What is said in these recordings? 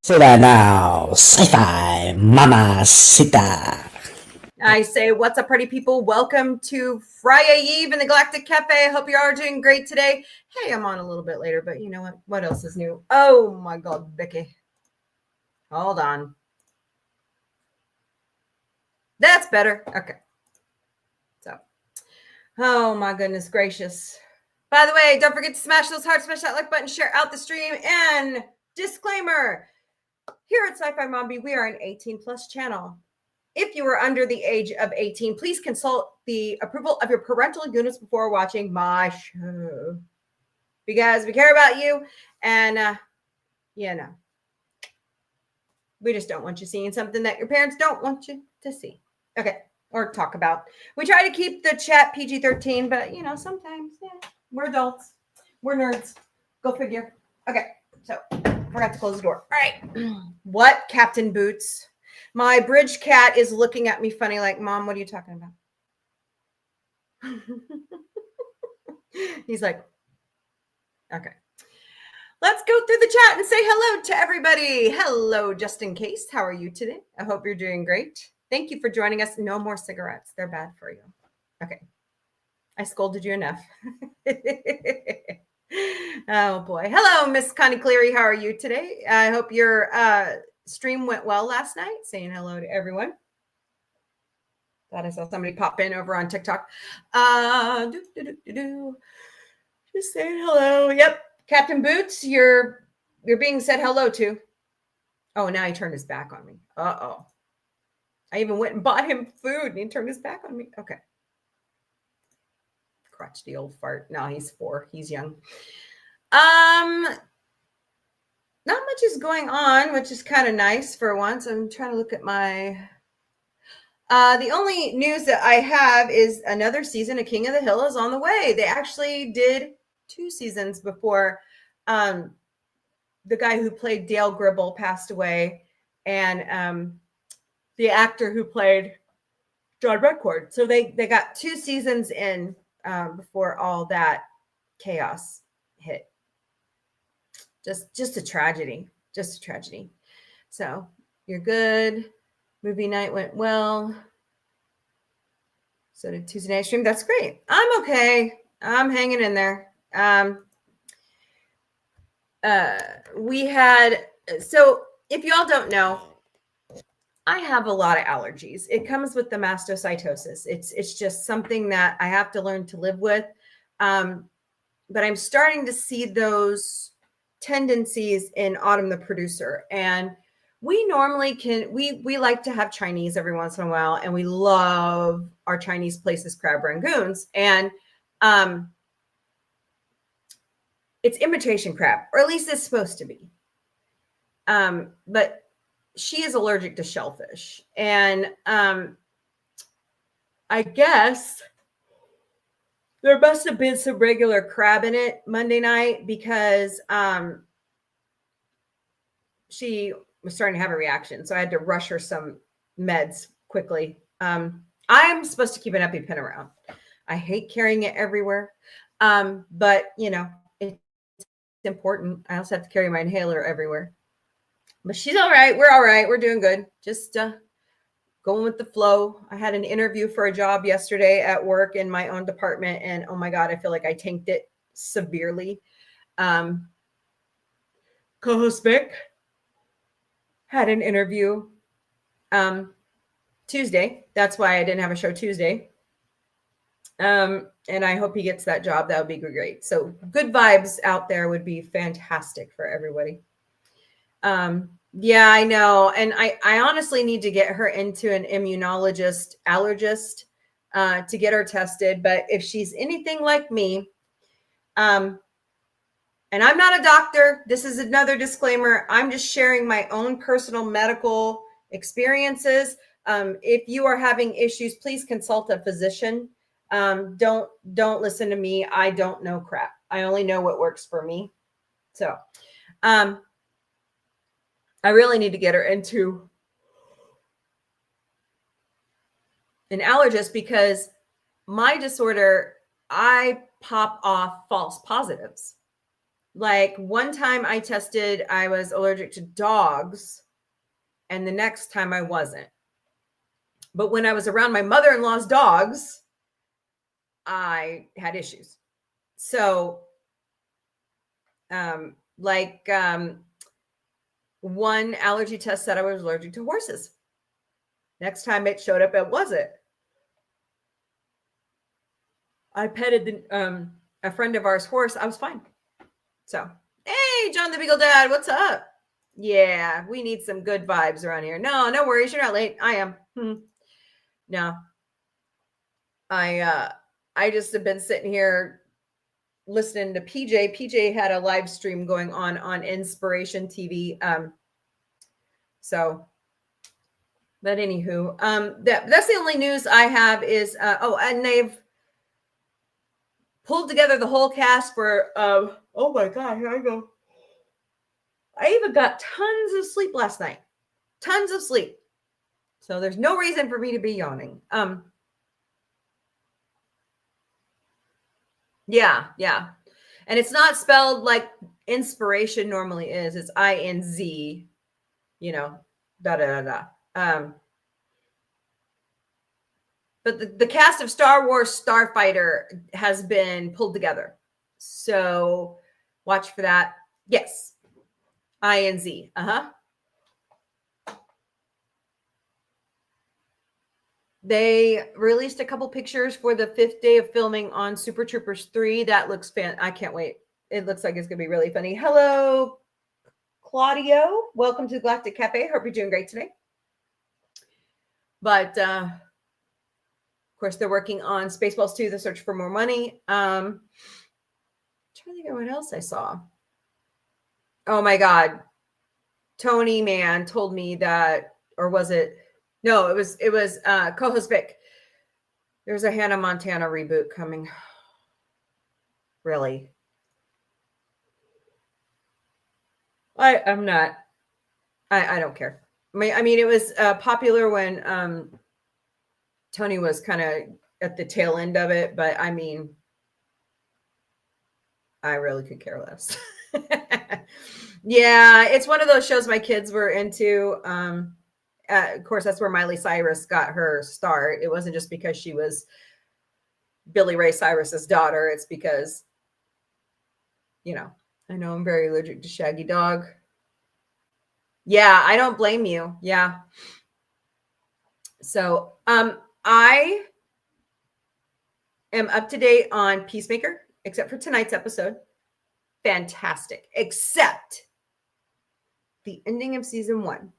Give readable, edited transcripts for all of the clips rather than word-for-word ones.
Say that now. Sci-Fi Mamacita. I say, what's up, party people? Welcome to FriYAY Eve in the Galactic Cafe. I hope you are doing great today. Hey, I'm on a little bit later, but you know what? What else is new? Oh my God, Vicky. Hold on. That's better. Okay. So, oh my goodness gracious. By the way, don't forget to smash those hearts, smash that like button, share out the stream, and disclaimer, here at Sci-Fi Mombie, we are an 18 plus channel. If you are under the age of 18, please consult the approval of your parental units before watching my show. Because we care about you, and we just don't want you seeing something that your parents don't want you to see. Okay, or talk about. We try to keep the chat PG-13, but sometimes, we're adults, we're nerds. Go figure. Okay, so forgot to close the door. All right, what, Captain Boots? My bridge cat is looking at me funny like, Mom, what are you talking about? He's like, okay. Let's go through the chat and say hello to everybody. Hello, just in case. How are you today? I hope you're doing great. Thank you for joining us. No more cigarettes. They're bad for you. Okay. I scolded you enough. Oh, boy. Hello, Miss Connie Cleary. How are you today? I hope your stream went well last night. Saying hello to everyone. Thought I saw somebody pop in over on TikTok. Just saying hello. Yep. Captain Boots, you're being said hello to. Oh, now he turned his back on me. Uh-oh. I even went and bought him food and he turned his back on me. Okay. Crotchety old fart. No, he's 4. He's young. Not much is going on, which is kind of nice for once. I'm trying to look at my... the only news that I have is another season of King of the Hill is on the way. They actually did 2 seasons before the guy who played Dale Gribble passed away, and the actor who played John Redcord. So they got 2 seasons in before all that chaos hit. Just a tragedy. Just a tragedy. So you're good. Movie night went well. So did Tuesday night stream. That's great. I'm okay. I'm hanging in there. We had, so if y'all don't know, I have a lot of allergies. It comes with the mastocytosis. It's just something that I have to learn to live with. But I'm starting to see those tendencies in Autumn the producer. And we normally we like to have Chinese every once in a while, and we love our Chinese places, crab rangoons. And it's imitation crab, or at least it's supposed to be. But she is allergic to shellfish. And I guess there must have been some regular crab in it Monday night, because she was starting to have a reaction. So I had to rush her some meds quickly. I'm supposed to keep an EpiPen around. I hate carrying it everywhere. But, it's important. I also have to carry my inhaler everywhere. But she's all right. We're all right. We're doing good. Just going with the flow. I had an interview for a job yesterday at work in my own department, and oh my God, I feel like I tanked it severely. Co-host Mick had an interview Tuesday. That's why I didn't have a show Tuesday. And I hope he gets that job. That would be great. So good vibes out there would be fantastic for everybody. Yeah, I know. And I honestly need to get her into an immunologist, allergist, to get her tested. But if she's anything like me, and I'm not a doctor, this is another disclaimer. I'm just sharing my own personal medical experiences. If you are having issues, please consult a physician. Don't listen to me. I don't know crap. I only know what works for me. So, I really need to get her into an allergist, because my disorder, I pop off false positives. Like one time I tested, I was allergic to dogs, and the next time I wasn't. But when I was around my mother-in-law's dogs, I had issues. So, like one allergy test said I was allergic to horses. Next time it showed up, it wasn't. I petted a friend of ours' horse. I was fine. So, hey, John the Beagle Dad, what's up? Yeah, we need some good vibes around here. No, no worries. You're not late. I am. No, I just have been sitting here listening to PJ. PJ had a live stream going on Inspiration TV. So, but anywho, that's the only news I have is and they've pulled together the whole cast for oh my god, here I go. I even got tons of sleep last night. Tons of sleep. So there's no reason for me to be yawning. Yeah. And it's not spelled like inspiration normally is. It's INZ, da da da da. But the cast of Star Wars Starfighter has been pulled together. So watch for that. Yes. INZ. They released a couple pictures for the 5th day of filming on Super Troopers 3. That looks fan. I can't wait. It looks like it's going to be really funny. Hello, Claudio. Welcome to the Galactic Cafe. Hope you're doing great today. But of course, they're working on Spaceballs 2, The Search for More Money. I'm trying to think of what else I saw. Oh my God. Tony Man told me that, or was it? No, it was co-host Vic. There's a Hannah Montana reboot coming. Really? I'm not. I don't care. I mean, it was popular when Tony was kind of at the tail end of it, but I mean, I really could care less. Yeah, it's one of those shows my kids were into. Of course, that's where Miley Cyrus got her start. It wasn't just because she was Billy Ray Cyrus's daughter. It's because, I know I'm very allergic to Shaggy Dog. Yeah, I don't blame you. Yeah. So, I am up to date on Peacemaker, except for tonight's episode. Fantastic. Except the ending of season 1.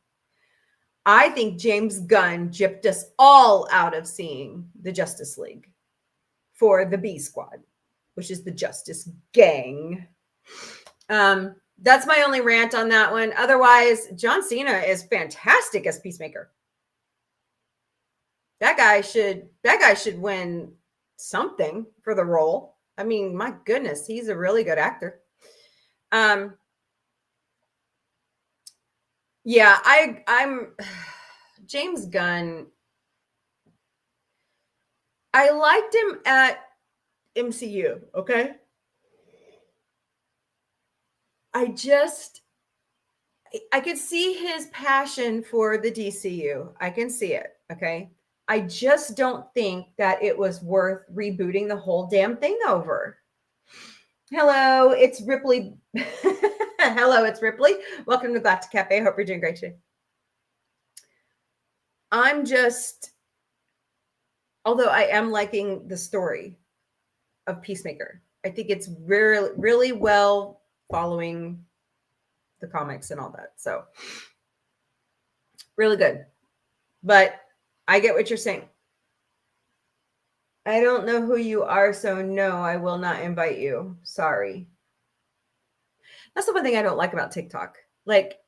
I think James Gunn gypped us all out of seeing the Justice League for the B Squad, which is the Justice Gang. That's my only rant on that one. Otherwise, John Cena is fantastic as Peacemaker. That guy should win something for the role. I mean, my goodness, he's a really good actor. Yeah, I'm James Gunn. I liked him at MCU, okay? I could see his passion for the DCU. I can see it, okay? I just don't think that it was worth rebooting the whole damn thing over. Hello, it's Ripley. Hello, it's Ripley. Welcome to Galactic Cafe. I hope you're doing great today. Although I am liking the story of Peacemaker. I think it's really, really well following the comics and all that. So really good. But I get what you're saying. I don't know who you are, so no, I will not invite you. Sorry. That's the one thing I don't like about TikTok. Like,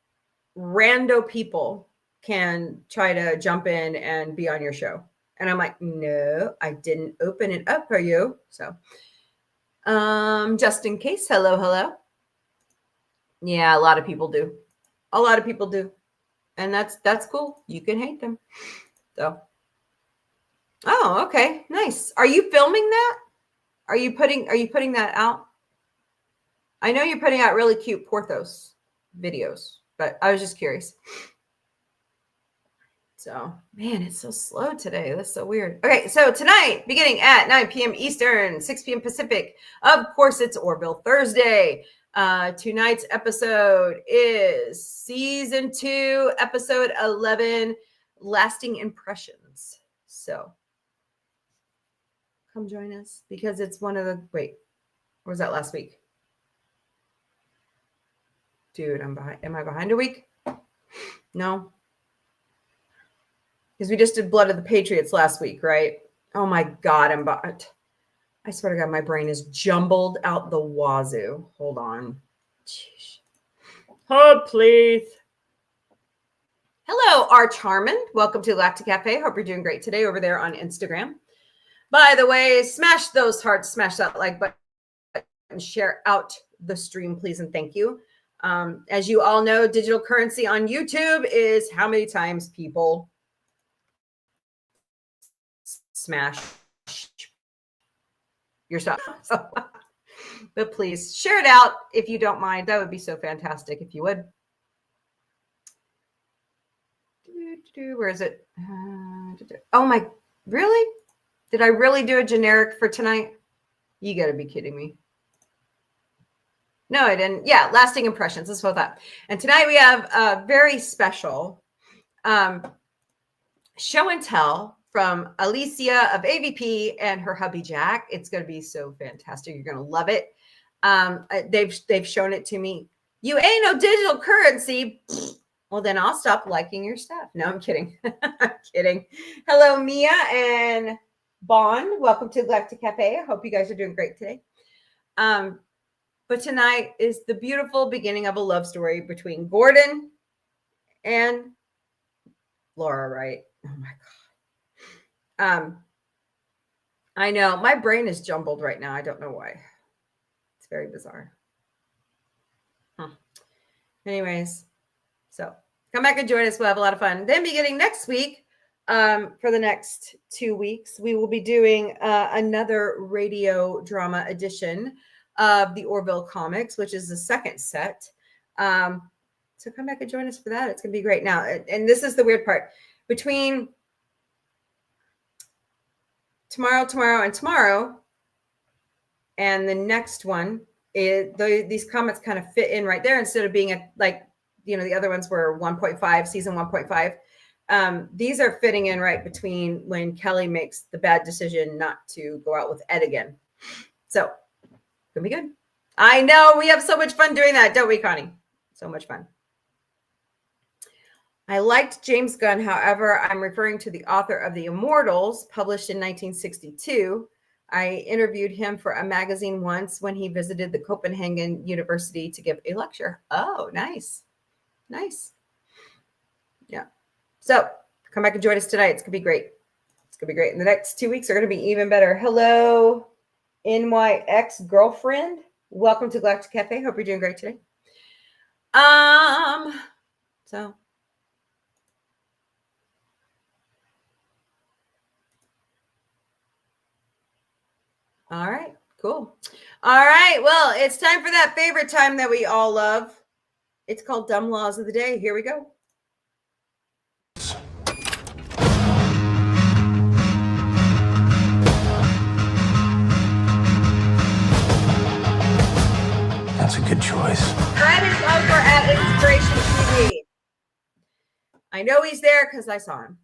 rando people can try to jump in and be on your show. And I'm like, no, I didn't open it up for you. So, just in case, hello. Yeah, a lot of people do. A lot of people do. And that's cool. You can hate them. So, oh, okay. Nice. Are you filming that? Are you putting that out? I know you're putting out really cute Porthos videos, but I was just curious. So, man, it's so slow today. That's so weird. Okay, so tonight, beginning at 9 p.m. Eastern, 6 p.m. Pacific, of course, it's Orville Thursday. Tonight's episode is season 2, episode 11, Lasting Impressions. So, come join us because it's one of the, wait, or was that last week? Dude, I'm behind. Am I behind a week? No. Because we just did Blood of the Patriots last week, right? Oh my God, I swear to God, my brain is jumbled out the wazoo. Hold on. Jeez. Oh, please. Hello, Arch Harmon. Welcome to Galactic Cafe. Hope you're doing great today over there on Instagram. By the way, smash those hearts, smash that like button, and share out the stream, please, and thank you. As you all know, digital currency on YouTube is how many times people smash your stuff. So, but please share it out if you don't mind. That would be so fantastic if you would. Where is it? Oh my, really? Did I really do a generic for tonight? You got to be kidding me. No, I didn't. Yeah, lasting impressions. That's what I thought. And tonight we have a very special show and tell from Alicia of AVP and her hubby Jack. It's going to be so fantastic. You're going to love it. They've shown it to me. You ain't no digital currency. Well, then I'll stop liking your stuff. No, I'm kidding. I'm kidding. Hello, Mia and Bond. Welcome to Galactic Cafe. I hope you guys are doing great today. But tonight is the beautiful beginning of a love story between Gordon and Laura, right? Oh my God. I know my brain is jumbled right now. I don't know why. It's very bizarre. Anyways, so come back and join us. We'll have a lot of fun. Then beginning next week, for the next 2 weeks, we will be doing another radio drama edition of the Orville comics, which is the second set. So come back and join us for that. It's going to be great. Now, and this is the weird part. Between tomorrow, and the next one, these comments kind of fit in right there instead of being the other ones were 1.5, season 1.5. These are fitting in right between when Kelly makes the bad decision not to go out with Ed again. So, gonna be good. I know we have so much fun doing that, don't we, Connie? So much fun. I liked James Gunn. However, I'm referring to the author of The Immortals, published in 1962. I interviewed him for a magazine once when he visited the Copenhagen University to give a lecture. Oh, nice. Nice. Yeah. So come back and join us tonight. It's going to be great. It's going to be great. And the next 2 weeks are going to be even better. Hello, NYX girlfriend. Welcome to Galactic Cafe. Hope you're doing great today. So all right, cool. All right, well, it's time for that favorite time that we all love. It's called Dumb Laws of the Day. Here we go. That's a good choice. Fred is over at Inspiration TV. I know he's there because I saw him.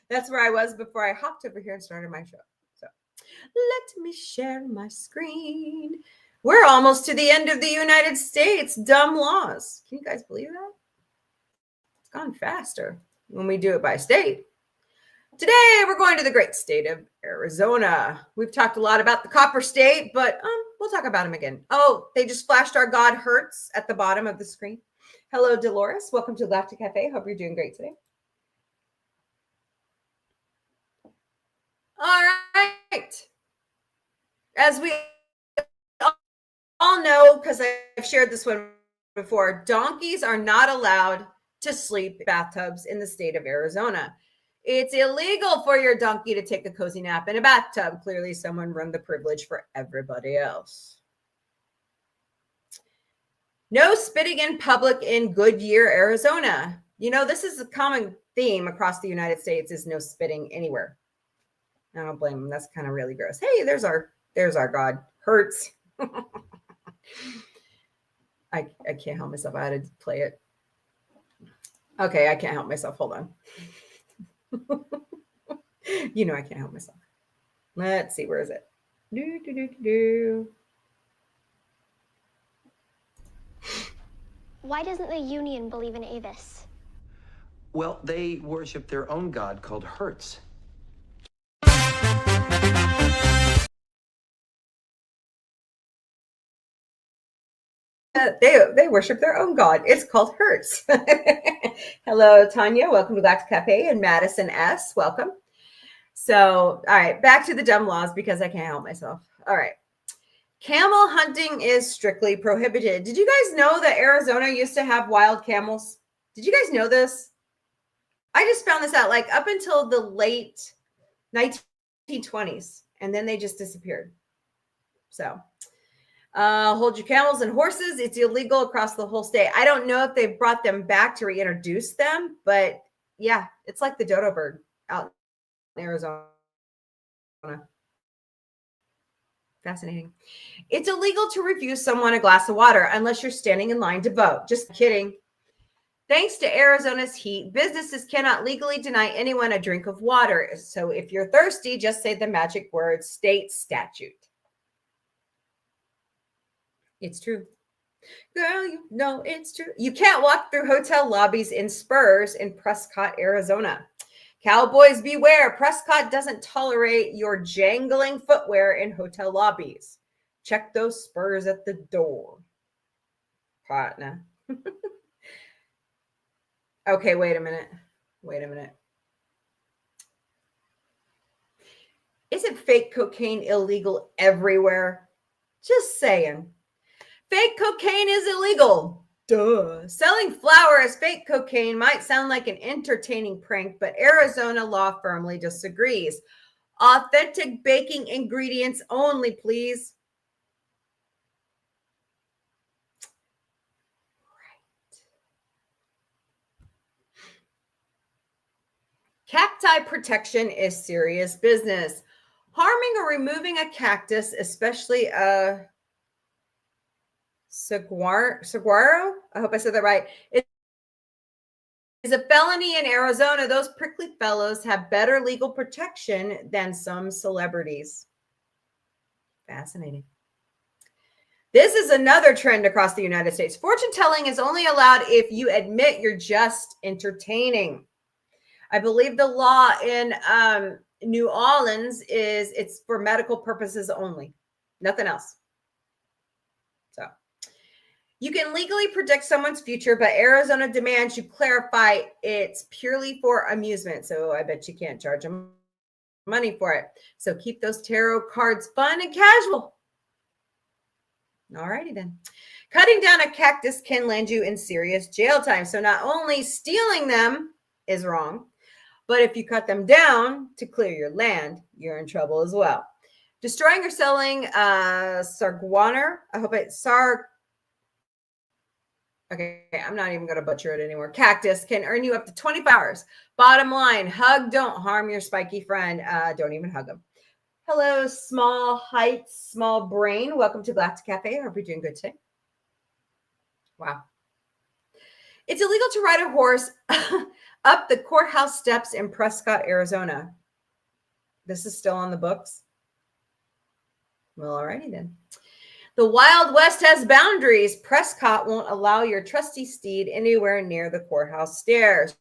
That's where I was before I hopped over here and started my show. So let me share my screen. We're almost to the end of the United States. Dumb laws. Can you guys believe that? It's gone faster when we do it by state. Today, we're going to the great state of Arizona. We've talked a lot about the Copper State, but we'll talk about him again. Oh, they just flashed our God Hurts at the bottom of the screen. Hello, Dolores. Welcome to Galactic Cafe. Hope you're doing great today. All right. As we all know, because I've shared this one before, donkeys are not allowed to sleep in bathtubs in the state of Arizona. It's illegal for your donkey to take a cozy nap in a bathtub. Clearly, someone run the privilege for everybody else. No spitting in public in Goodyear, Arizona. You know, this is a common theme across the United States is no spitting anywhere. I don't blame them. That's kind of really gross. Hey, there's our God. Hurts. I can't help myself. I had to play it. Okay, I can't help myself. Hold on. You know I can't help myself. Let's see. Where is it? Why doesn't the Union believe in Avis? Well, they worship their own god called Hertz. They worship their own god. It's called Hertz. Hello, Tanya. Welcome to Galactic Cafe and Madison S. Welcome. So, all right, back to the dumb laws because I can't help myself. All right. Camel hunting is strictly prohibited. Did you guys know that Arizona used to have wild camels? Did you guys know this? I just found this out like up until the late 1920s, and then they just disappeared. So, hold your camels and horses. It's illegal across the whole state. I don't know if they've brought them back to reintroduce them, but yeah, it's like the dodo bird out in Arizona. Fascinating. It's illegal to refuse someone a glass of water unless you're standing in line to vote. Just kidding. Thanks to Arizona's heat, businesses cannot legally deny anyone a drink of water. So if you're thirsty, just say the magic word, state statute. It's true. Girl, you know it's true. You can't walk through hotel lobbies in Spurs in Prescott, Arizona. Cowboys beware. Prescott doesn't tolerate your jangling footwear in hotel lobbies. Check those spurs at the door, partner. Okay, wait a minute. Isn't fake cocaine illegal everywhere? Just saying. Fake cocaine is illegal. Duh. Selling flour as fake cocaine might sound like an entertaining prank, but Arizona law firmly disagrees. Authentic baking ingredients only, please. Cacti protection is serious business. Harming or removing a cactus, especially a saguaro, I hope I said that right, is a felony in Arizona. Those prickly fellows have better legal protection than some celebrities. Fascinating. This is another trend across the United States. Fortune telling is only allowed if you admit you're just entertaining. I believe the law in New Orleans is it's for medical purposes only, nothing else. So you can legally predict someone's future, but Arizona demands you clarify it's purely for amusement. So I bet you can't charge them money for it. So keep those tarot cards fun and casual. All righty then. Cutting down a cactus can land you in serious jail time. So not only stealing them is wrong, but if you cut them down to clear your land, you're in trouble as well. Destroying or selling sarguaner, okay, I'm not even going to butcher it anymore. Cactus can earn you up to 25 hours. Bottom line, hug, don't harm your spiky friend. Don't even hug them. Hello, small heights, small brain. Welcome to Galactic Cafe. I hope you're doing good today. Wow. It's illegal to ride a horse up the courthouse steps in Prescott, Arizona. This is still on the books. Well, alrighty then. The Wild West has boundaries. Prescott won't allow your trusty steed anywhere near the courthouse stairs.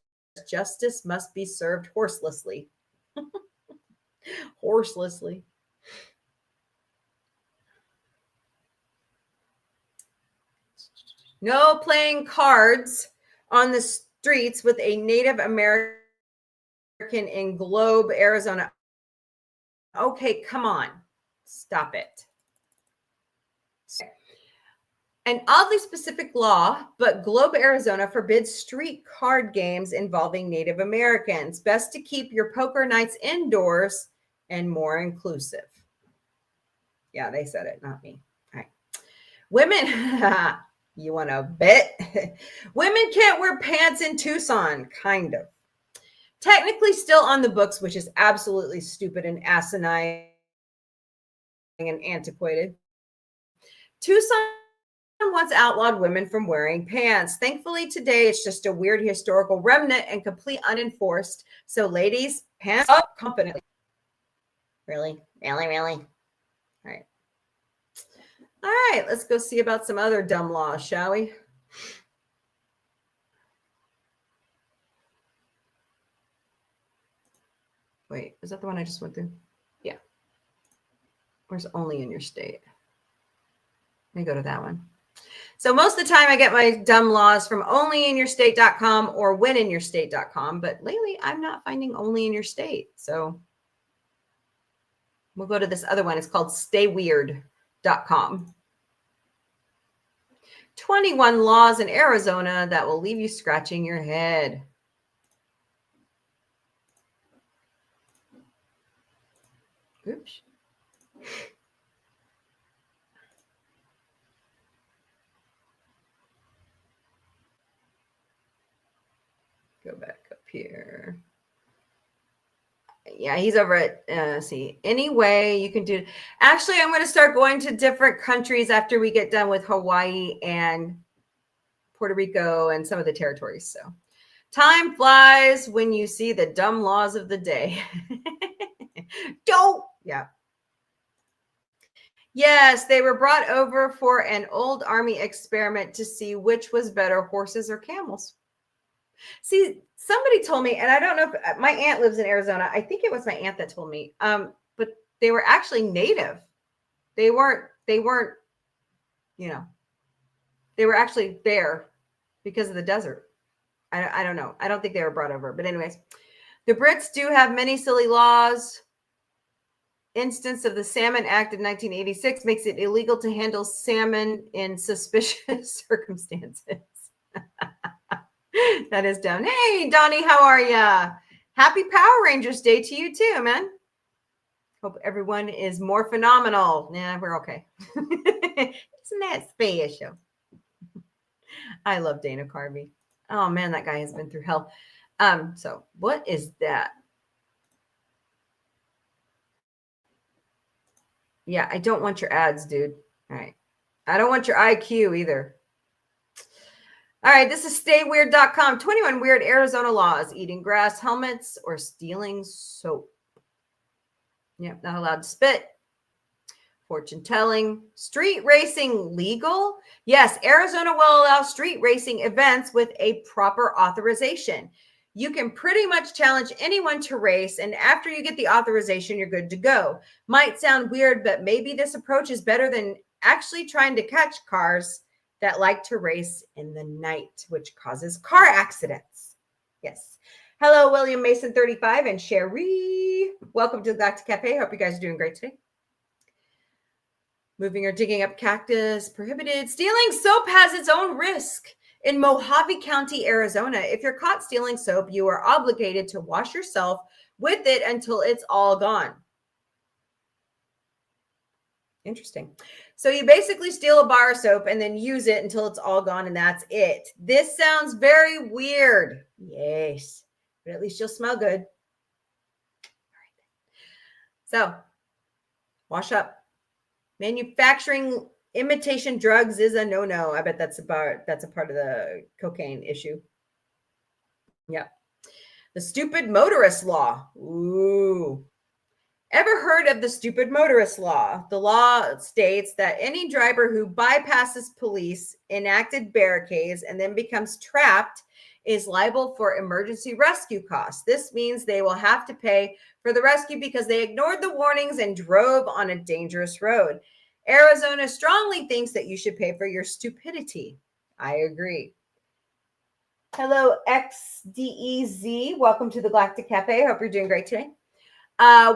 Justice must be served horselessly. Horselessly. No playing cards on the streets with a Native American in Globe, Arizona. Okay, come on. Stop it. An oddly specific law, but Globe, Arizona forbids street card games involving Native Americans. Best to keep your poker nights indoors and more inclusive. Yeah, they said it, not me. All right. Women You want to bet? Women can't wear pants in Tucson, kind of. Technically still on the books, which is absolutely stupid and asinine and antiquated. Tucson once outlawed women from wearing pants. Thankfully, today it's just a weird historical remnant and complete unenforced. So, ladies, pants up confidently. Really? All right. All right, let's go see about some other dumb laws, shall we? Wait, is that the one I just went through? Yeah. Where's only in your state? Let me go to that one. So most of the time I get my dumb laws from onlyinyourstate.com or wininYourState.com, but lately I'm not finding only in your state. So we'll go to this other one. It's called stayweird.com. 21 laws in Arizona that will leave you scratching your head. Oops. Go back up here. Yeah, he's over at, see, any way you can do. Actually, I'm going to start going to different countries after we get done with Hawaii and Puerto Rico and some of the territories. So time flies when you see the dumb laws of the day. Don't. Yeah. Yes, they were brought over for an old army experiment to see which was better, horses or camels. See, somebody told me, and I don't know if my aunt lives in Arizona. I think it was my aunt that told me, but they were actually native. They weren't, you know, they were actually there because of the desert. I don't know. I don't think they were brought over. But anyways, the Brits do have many silly laws. Instance of the Salmon Act of 1986 makes it illegal to handle salmon in suspicious circumstances. That is dumb. Hey, Donnie, how are ya? Happy Power Rangers Day to you too, man. Hope everyone is more phenomenal. Yeah, we're okay. Isn't that special? I love Dana Carvey. Oh man, that guy has been through hell. So what is that? Yeah, I don't want your ads, dude. All right. I don't want your IQ either. All right, this is stayweird.com. 21 weird Arizona laws: eating grass, helmets, or stealing soap. Yep, not allowed to spit. Fortune telling. Street racing legal? Yes, Arizona will allow street racing events with a proper authorization. You can pretty much challenge anyone to race, and after you get the authorization, you're good to go. Might sound weird, but maybe this approach is better than actually trying to catch cars that like to race in the night, which causes car accidents. Yes. Hello, William Mason 35 and Sherry. Welcome to the Galactic Cafe. Hope you guys are doing great today. Moving or digging up cactus prohibited. Stealing soap has its own risk. In Mojave County, Arizona, if you're caught stealing soap, you are obligated to wash yourself with it until it's all gone. Interesting. So you basically steal a bar of soap and then use it until it's all gone, and that's it. This sounds very weird. Yes, but at least you'll smell good. All right. So wash up. Manufacturing imitation drugs is a no-no. I bet that's a part of the cocaine issue. Yep. The stupid motorist law. Ooh. Ever heard of the stupid motorist law? The law states that any driver who bypasses police, enacted barricades, and then becomes trapped is liable for emergency rescue costs. This means they will have to pay for the rescue because they ignored the warnings and drove on a dangerous road. Arizona strongly thinks that you should pay for your stupidity. I agree. Hello, XDEZ. Welcome to the Galactic Cafe. Hope you're doing great today.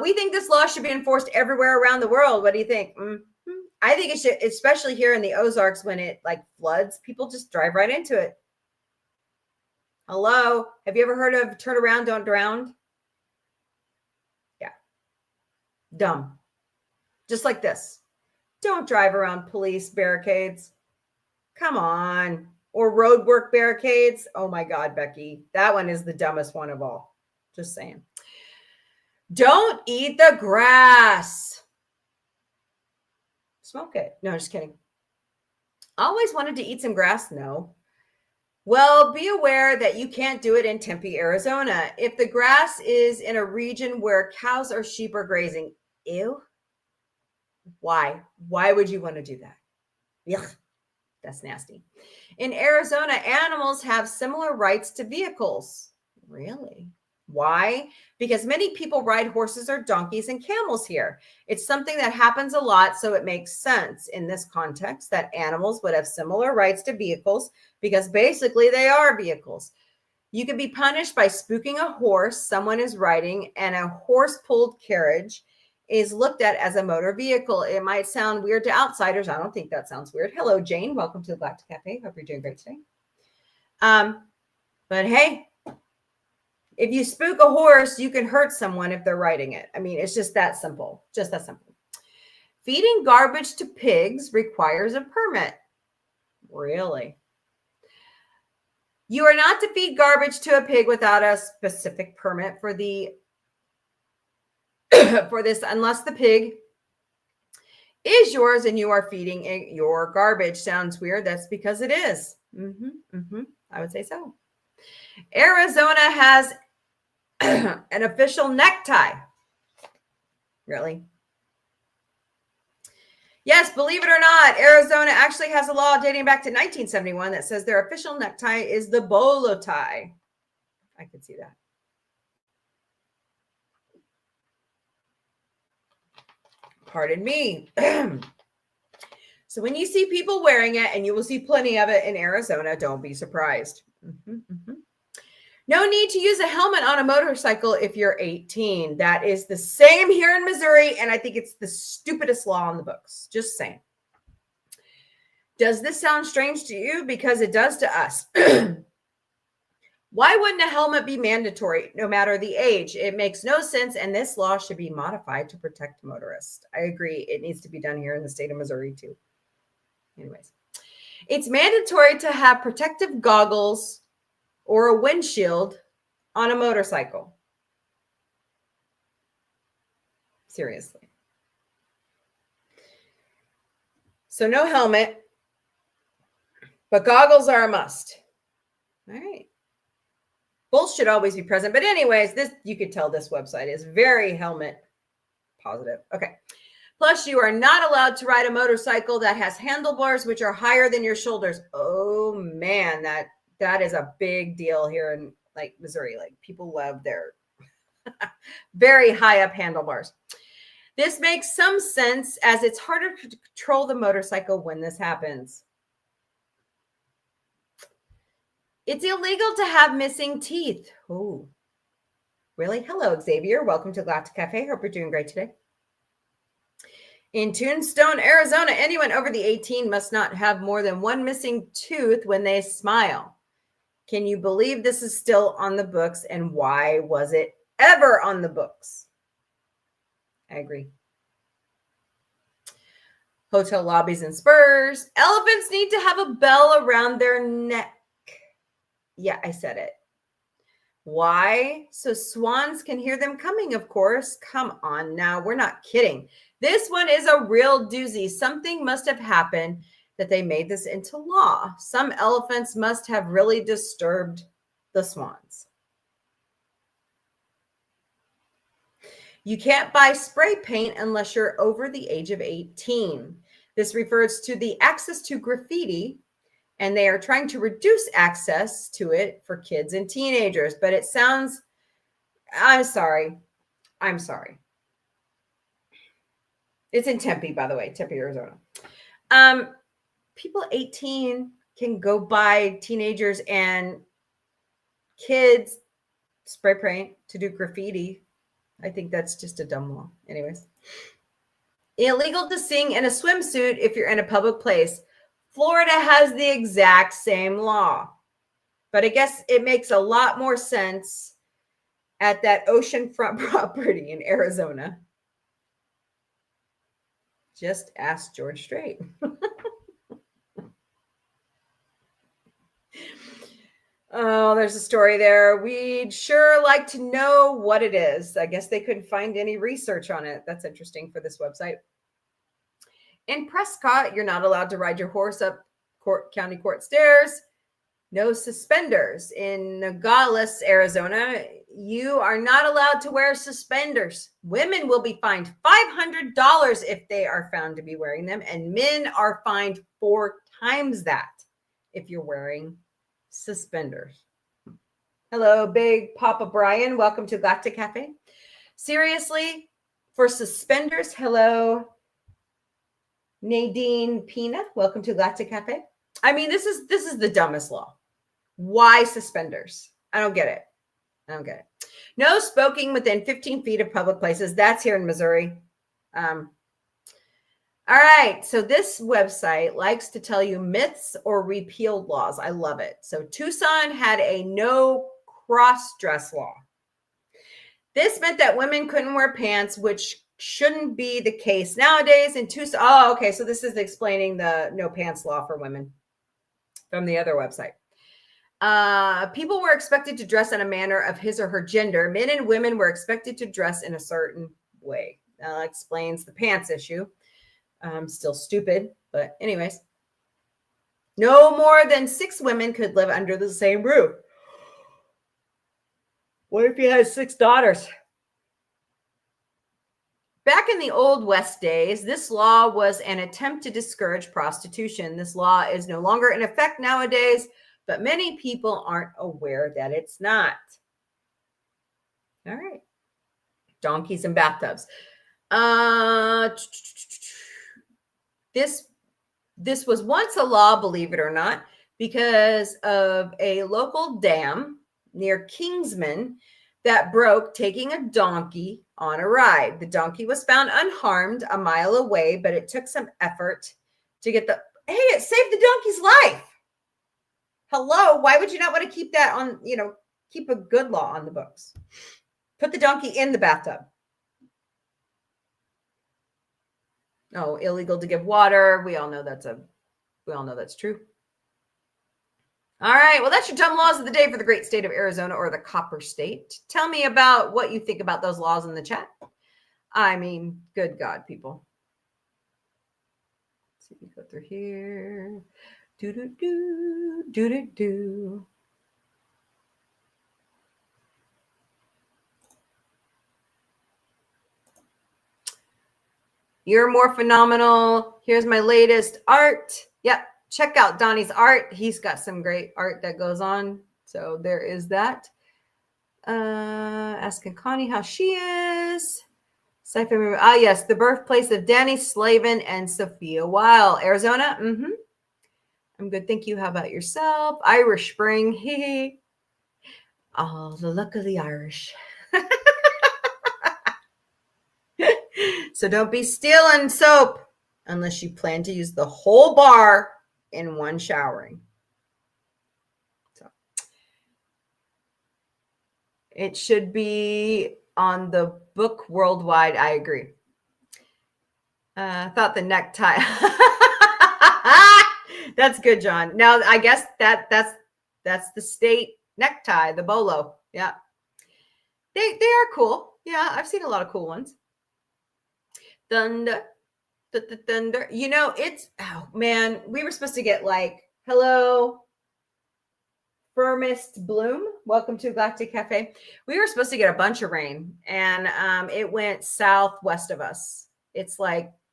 We think this law should be enforced everywhere around the world. What do you think? Mm-hmm. I think it should, especially here in the Ozarks when it like floods, people just drive right into it. Hello. Have you ever heard of turn around, don't drown? Yeah. Dumb. Just like this. Don't drive around police barricades. Come on. Or road work barricades. Oh my God, Becky. That one is the dumbest one of all. Just saying. Don't eat the grass. Smoke it. No, just kidding. Always wanted to eat some grass? No. Well, be aware that you can't do it in Tempe, Arizona. If the grass is in a region where cows or sheep are grazing, ew. Why? Why would you want to do that? Yuck. That's nasty. In Arizona, animals have similar rights to vehicles. Really? Why? Because many people ride horses or donkeys and camels here. It's something that happens a lot, so it makes sense in this context that animals would have similar rights to vehicles because basically they are vehicles. You could be punished by spooking a horse someone is riding, and a horse-pulled carriage is looked at as a motor vehicle. It might sound weird to outsiders. I don't think that sounds weird. Hello, Jane. Welcome to the Galactic Cafe. Hope you're doing great today. But hey, if you spook a horse, you can hurt someone if they're riding it. I mean, it's just that simple. Just that simple. Feeding garbage to pigs requires a permit. Really? You are not to feed garbage to a pig without a specific permit for the for this, unless the pig is yours and you are feeding your garbage. Sounds weird. That's because it is. I would say so. Arizona has an official necktie. Really? Yes, believe it or not, Arizona actually has a law dating back to 1971 that says their official necktie is the bolo tie. I could see that. Pardon me. So when you see people wearing it, and you will see plenty of it in Arizona, don't be surprised. No need to use a helmet on a motorcycle if you're 18. That is the same here in Missouri, and I think it's the stupidest law on the books. Just saying. Does this sound strange to you? Because it does to us. Why wouldn't a helmet be mandatory no matter the age? It makes no sense, and this law should be modified to protect motorists. I agree. It needs to be done here in the state of Missouri, too. Anyways, it's mandatory to have protective goggles or a windshield on a motorcycle. Seriously. So no helmet, but goggles are a must. All right. Both should always be present. But anyways, this, you could tell this website is very helmet positive. Okay. Plus, you are not allowed to ride a motorcycle that has handlebars, which are higher than your shoulders. Oh man, that is a big deal here in like Missouri. Like people love their very high up handlebars. This makes some sense as it's harder to control the motorcycle when this happens. It's illegal to have missing teeth. Oh, really? Hello, Xavier. Welcome to Galactic Cafe. Hope you're doing great today. In Tombstone, Arizona, anyone over the 18 must not have more than one missing tooth when they smile. Can you believe this is still on the books, and why was it ever on the books? I agree. Hotel lobbies and spurs. Elephants need to have a bell around their neck. Yeah, I said it. Why? So swans can hear them coming, of course. Come on now, we're not kidding. This one is a real doozy. Something must have happened that they made this into law. Some elephants must have really disturbed the swans. You can't buy spray paint unless you're over the age of 18. This refers to the access to graffiti, and they are trying to reduce access to it for kids and teenagers. But it sounds, I'm sorry. It's in Tempe, by the way, Tempe, Arizona. People 18 can go buy teenagers and kids spray paint to do graffiti. I think that's just a dumb law. Anyways. Illegal to sing in a swimsuit if you're in a public place. Florida has the exact same law, but I guess it makes a lot more sense at that oceanfront property in Arizona. Just ask George Strait. Oh, there's a story there. We'd sure like to know what it is. I guess they couldn't find any research on it. That's interesting for this website. In Prescott, you're not allowed to ride your horse up county court stairs. No suspenders. In Nogales, Arizona, you are not allowed to wear suspenders. Women will be fined $500 if they are found to be wearing them, and men are fined 4 times that if you're wearing suspenders. Hello, Big Papa Brian. Welcome to Galactic Cafe. Seriously, for suspenders, hello, Nadine Pina. Welcome to Galactic Cafe. I mean, this is the dumbest law. Why suspenders? I don't get it. No smoking within 15 feet of public places. That's here in Missouri. All right. So this website likes to tell you myths or repealed laws. I love it. So Tucson had a no cross-dress law. This meant that women couldn't wear pants, which shouldn't be the case nowadays in Tucson. Oh, okay. So this is explaining the no pants law for women from the other website. People were expected to dress in a manner of his or her gender. Men and women were expected to dress in a certain way. That explains the pants issue. Still stupid, but anyways. No more than 6 women could live under the same roof. What if you had 6 daughters? Back in the Old West days, this law was an attempt to discourage prostitution. This law is no longer in effect nowadays, but many people aren't aware that it's not. All right. Donkeys and bathtubs. This was once a law, believe it or not, because of a local dam near Kingsman that broke, taking a donkey on a ride. The donkey was found unharmed a mile away, but it took some effort to get it saved the donkey's life. Hello, why would you not want to keep that on, keep a good law on the books? Put the donkey in the bathtub. Oh, illegal to give water. We all know that's true. All right, well, that's your dumb laws of the day for the great state of Arizona, or the Copper State. Tell me about what you think about those laws in the chat. I mean, good God, people. Let's see, we go through here. Do. You're more phenomenal. Here's my latest art. Yep. Check out Donnie's art. He's got some great art that goes on. So there is that. Asking Connie how she is. Sci-Fi movie. Ah, yes. The birthplace of Danny Slavin and Sophia Weil. Arizona. Mm-hmm. I'm good. Thank you. How about yourself? Irish Spring. Hee. Oh, the luck of the Irish. So don't be stealing soap unless you plan to use the whole bar in one showering. So it should be on the book worldwide. I agree. I thought the necktie. That's good, John. Now I guess that's the state necktie, the bolo. Yeah. They are cool. Yeah, I've seen a lot of cool ones. Thunder. It's, oh man, we were supposed to get hello, Firmest Bloom. Welcome to Galactic Cafe. We were supposed to get a bunch of rain, and it went southwest of us. It's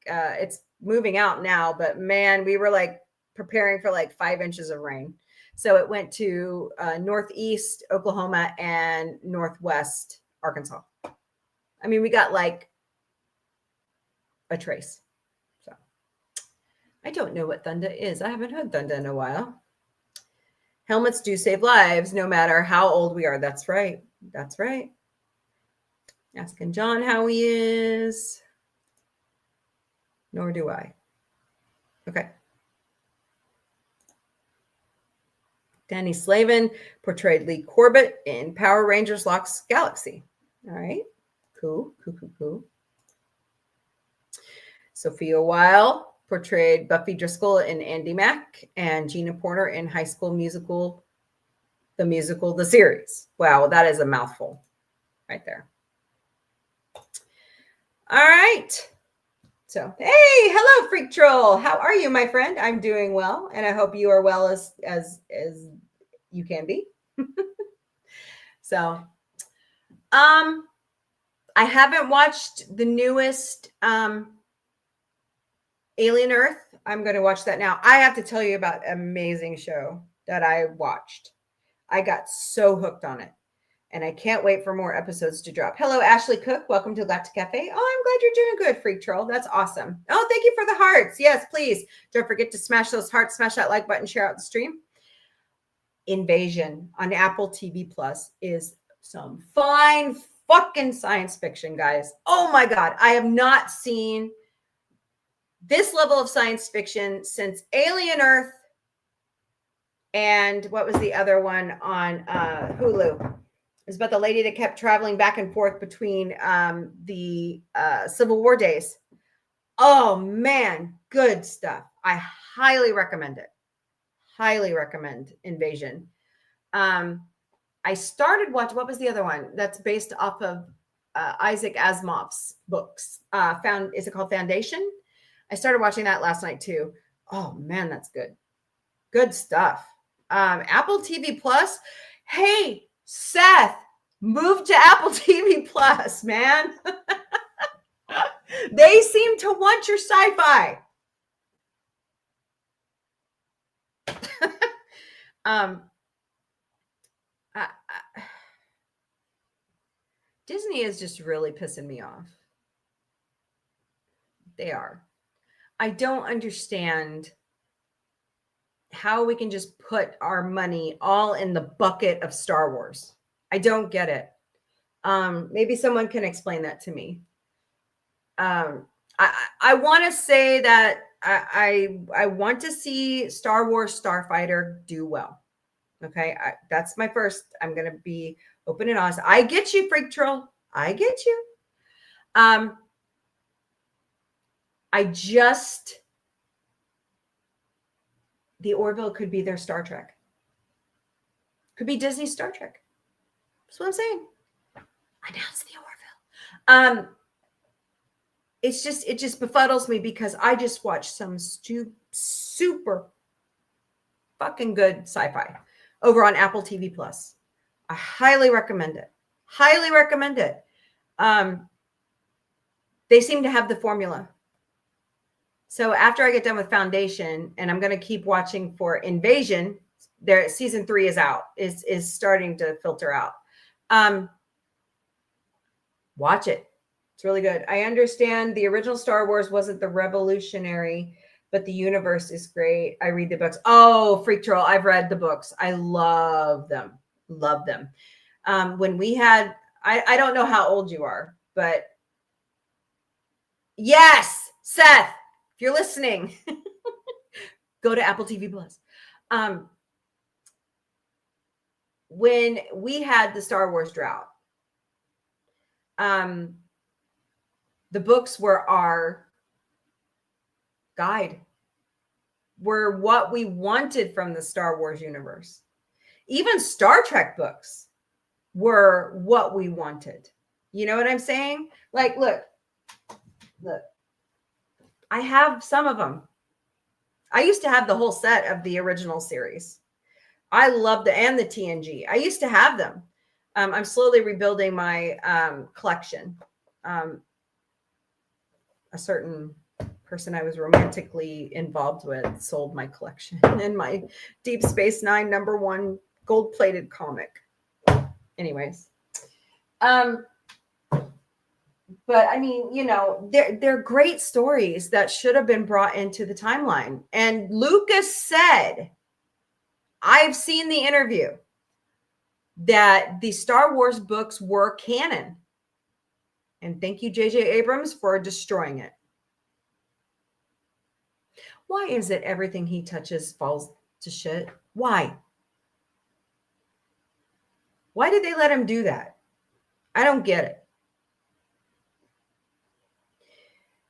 it's moving out now, but man, we were preparing for 5 inches of rain. So it went to northeast Oklahoma and northwest Arkansas. I mean, we got a trace. So I don't know what thunder is. I haven't heard thunder in a while. Helmets do save lives no matter how old we are. That's right. That's right. Asking John how he is. Nor do I. Okay. Danny Slavin portrayed Lee Corbett in Power Rangers Lost Galaxy. All right. Cool. Sophia Weil portrayed Buffy Driscoll in Andy Mack, and Gina Porter in High School Musical the musical, the series. Wow, that is a mouthful right there. All right. So, hey, hello, Freak Troll. How are you, my friend? I'm doing well, and I hope you are well as you can be. So, I haven't watched the newest Alien Earth. I'm going to watch that now. I have to tell you about an amazing show that I watched. I got so hooked on it, and I can't wait for more episodes to drop. Hello, Ashley Cook. Welcome to Galactic Cafe. Oh, I'm glad you're doing good, Freak Troll. That's awesome. Oh, thank you for the hearts. Yes, please. Don't forget to smash those hearts, smash that like button, share out the stream. Invasion on Apple TV Plus is some fine fucking science fiction, guys. Oh my God. I have not seen this level of science fiction since Alien Earth. And what was the other one on Hulu? It's about the lady that kept traveling back and forth between the Civil War days. Oh man, good stuff. I highly recommend it. Highly recommend Invasion. I started watching, what was the other one that's based off of Isaac Asimov's books? Is it called Foundation? I started watching that last night too. Oh man, that's good. Good stuff. Apple TV Plus. Hey, Seth, move to Apple TV Plus, man. They seem to want your sci-fi. Disney is just really pissing me off. They are. I don't understand how we can just put our money all in the bucket of Star Wars. I don't get it. Maybe someone can explain that to me. I want to say that I want to see Star Wars Starfighter do well. Okay, that's my first. I'm going to be open and honest. I get you, Freak Troll. I get you. The Orville could be their Star Trek. Could be Disney's Star Trek. That's what I'm saying. Announce the Orville. It just befuddles me because I just watched some super fucking good sci-fi over on Apple TV Plus. I highly recommend it. Highly recommend it. They seem to have the formula. So after I get done with Foundation, and I'm going to keep watching for Invasion, their season 3 is out, is starting to filter out. Watch it. It's really good. I understand the original Star Wars wasn't the revolutionary, but the universe is great. I read the books. Oh, Freak Troll, I've read the books. I love them. Love them. When we had, I don't know how old you are, but yes, Seth, if you're listening, go to Apple TV Plus. When we had the Star Wars drought, the books were our guide, were what we wanted from the Star Wars universe. Even Star Trek books were what we wanted. You know what I'm saying? Like, look, I have some of them. I used to have the whole set of the original series. I loved it, and the TNG. I used to have them. I'm slowly rebuilding my collection. A certain person I was romantically involved with sold my collection and my Deep Space Nine #1 gold-plated comic. Anyways, but I mean, you know, they're great stories that should have been brought into the timeline. And Lucas said, I've seen the interview, that the Star Wars books were canon. And thank you, J.J. Abrams, for destroying it. Why is it everything he touches falls to shit? Why? Why did they let him do that? I don't get it.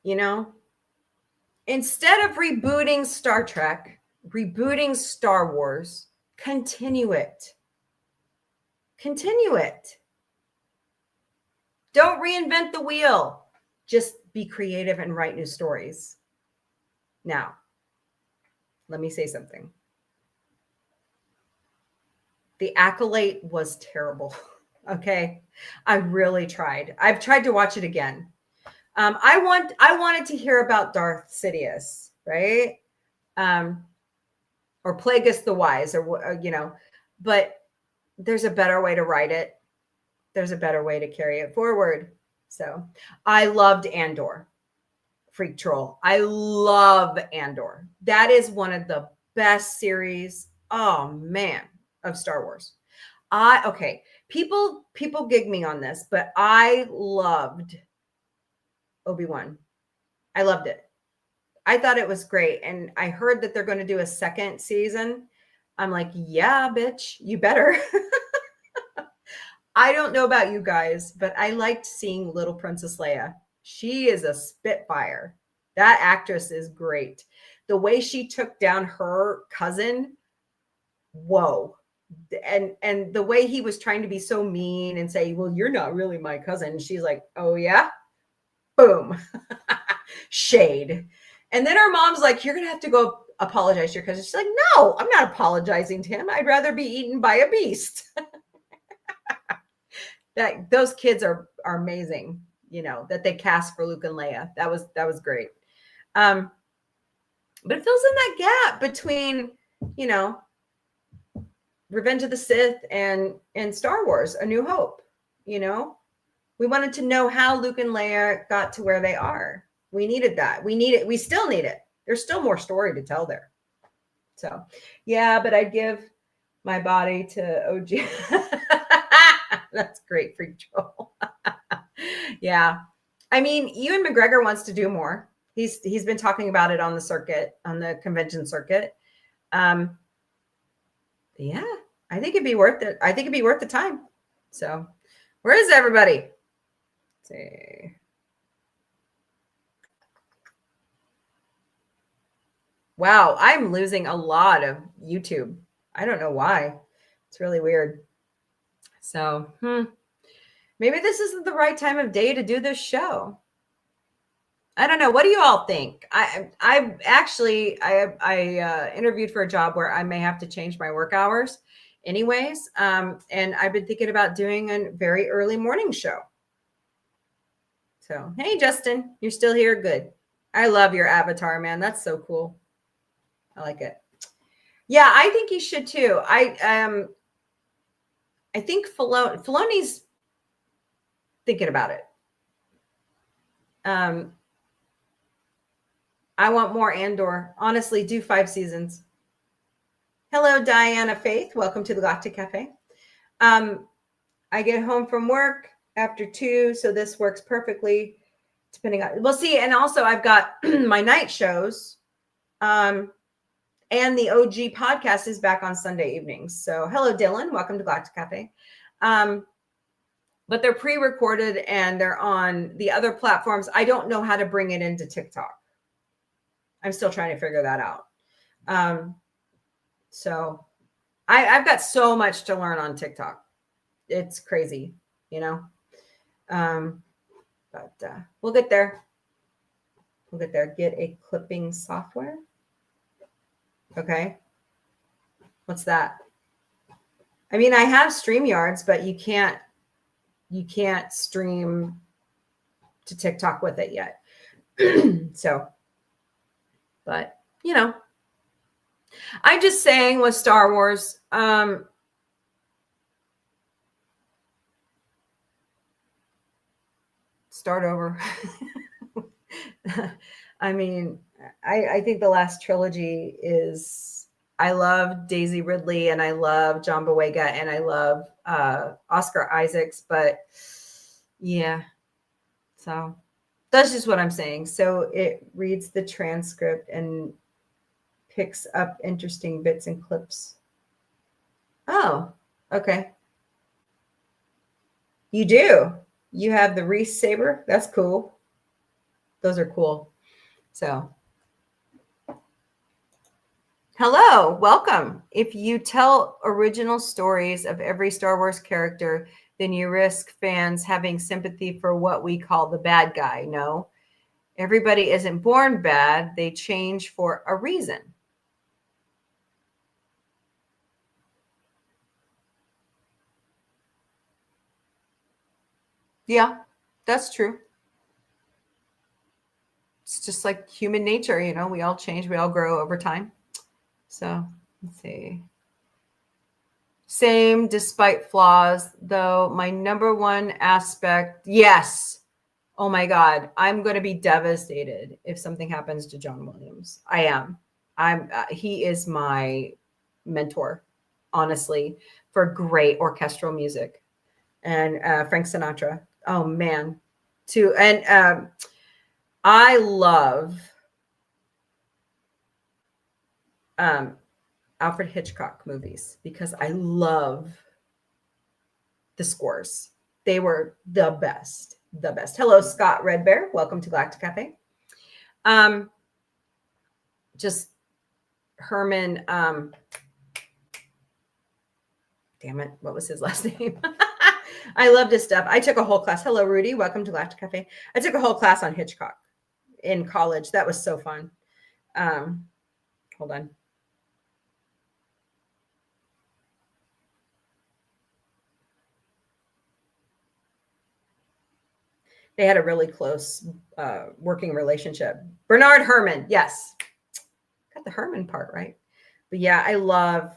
You know, instead of rebooting Star Trek, rebooting Star Wars, continue it. Continue it. Don't reinvent the wheel. Just be creative and write new stories. Now, let me say something. The Acolyte was terrible. Okay. I really tried. I've tried to watch it again. I wanted to hear about Darth Sidious, right? Or Plagueis the Wise, or but there's a better way to write it. There's a better way to carry it forward. So I loved Andor, Freak Troll. I love Andor. That is one of the best series, oh man, of Star Wars. Okay, people gig me on this, but I loved Obi-Wan. I loved it. I thought it was great. And I heard that they're going to do a second season. I'm like, yeah, bitch, you better. I don't know about you guys, but I liked seeing little Princess Leia. She is a spitfire. That actress is great. The way she took down her cousin, whoa. And the way he was trying to be so mean and say, well, you're not really my cousin. And she's like, oh yeah, boom. Shade. And then her mom's like, you're gonna have to go apologize to your cousin. She's like, no, I'm not apologizing to him. I'd rather be eaten by a beast. That those kids are amazing, that they cast for Luke and Leia. That was great. But it fills in that gap between, Revenge of the Sith and Star Wars, A New Hope. We wanted to know how Luke and Leia got to where they are. We needed that. We still need it. There's still more story to tell there. So, yeah, but I'd give my body to OG. That's great, Freak Troll. Yeah. I mean, Ewan McGregor wants to do more. He's been talking about it on the circuit, on the convention circuit. Yeah, I think it'd be worth it. I think it'd be worth the time. So, where is everybody? Let's see. Wow, I'm losing a lot of YouTube. I don't know why. It's really weird. So, maybe this isn't the right time of day to do this show. I don't know. What do you all think? I interviewed for a job where I may have to change my work hours anyways. And I've been thinking about doing a very early morning show. So, hey, Justin, you're still here. Good. I love your avatar, man. That's so cool. I like it. Yeah, I think you should too. I think Filoni's thinking about it. I want more Andor. Honestly, do 5 seasons. Hello, Diana Faith. Welcome to the Galactic Cafe. I get home from work after 2, so this works perfectly. Depending on, we'll see. And also, I've got my night shows. And the OG podcast is back on Sunday evenings. So hello, Dylan. Welcome to Galactic Cafe. But they're pre-recorded and they're on the other platforms. I don't know how to bring it into TikTok. I'm still trying to figure that out. So I've got so much to learn on TikTok. It's crazy, but we'll get there. We'll get there. Get a clipping software. Okay. What's that? I mean, I have StreamYards, but you can't stream to TikTok with it yet. So, but I'm just saying with Star Wars, start over. I mean, I think the last trilogy is, I love Daisy Ridley and I love John Boyega and I love Oscar Isaacs, but yeah, so that's just what I'm saying. So it reads the transcript and picks up interesting bits and clips. Oh, okay. You do. You have the Reese saber. That's cool. Those are cool. So Hello, welcome. If you tell original stories of every Star Wars character, then you risk fans having sympathy for what we call the bad guy. No, everybody isn't born bad. They change for a reason. Yeah, that's true. It's just like human nature, you know, we all change, we all grow over time. So let's see. Same despite flaws, though my number one aspect, yes. Oh my God, I'm going to be devastated if something happens to John Williams. I am. He is my mentor, honestly, for great orchestral music. And Frank Sinatra. Oh man, too. And I love Alfred Hitchcock movies because I love the scores. They were the best, the best. Hello, Scott Red Bear. Welcome to Galactic Cafe. Just Herman. Damn it, what was his last name? I loved his stuff. I took a whole class. Hello, Rudy. Welcome to Galactic Cafe. I took a whole class on Hitchcock in college. That was so fun. Hold on. They had a really close working relationship. Bernard Herrmann, yes. Got the Herman part right. But yeah, I love.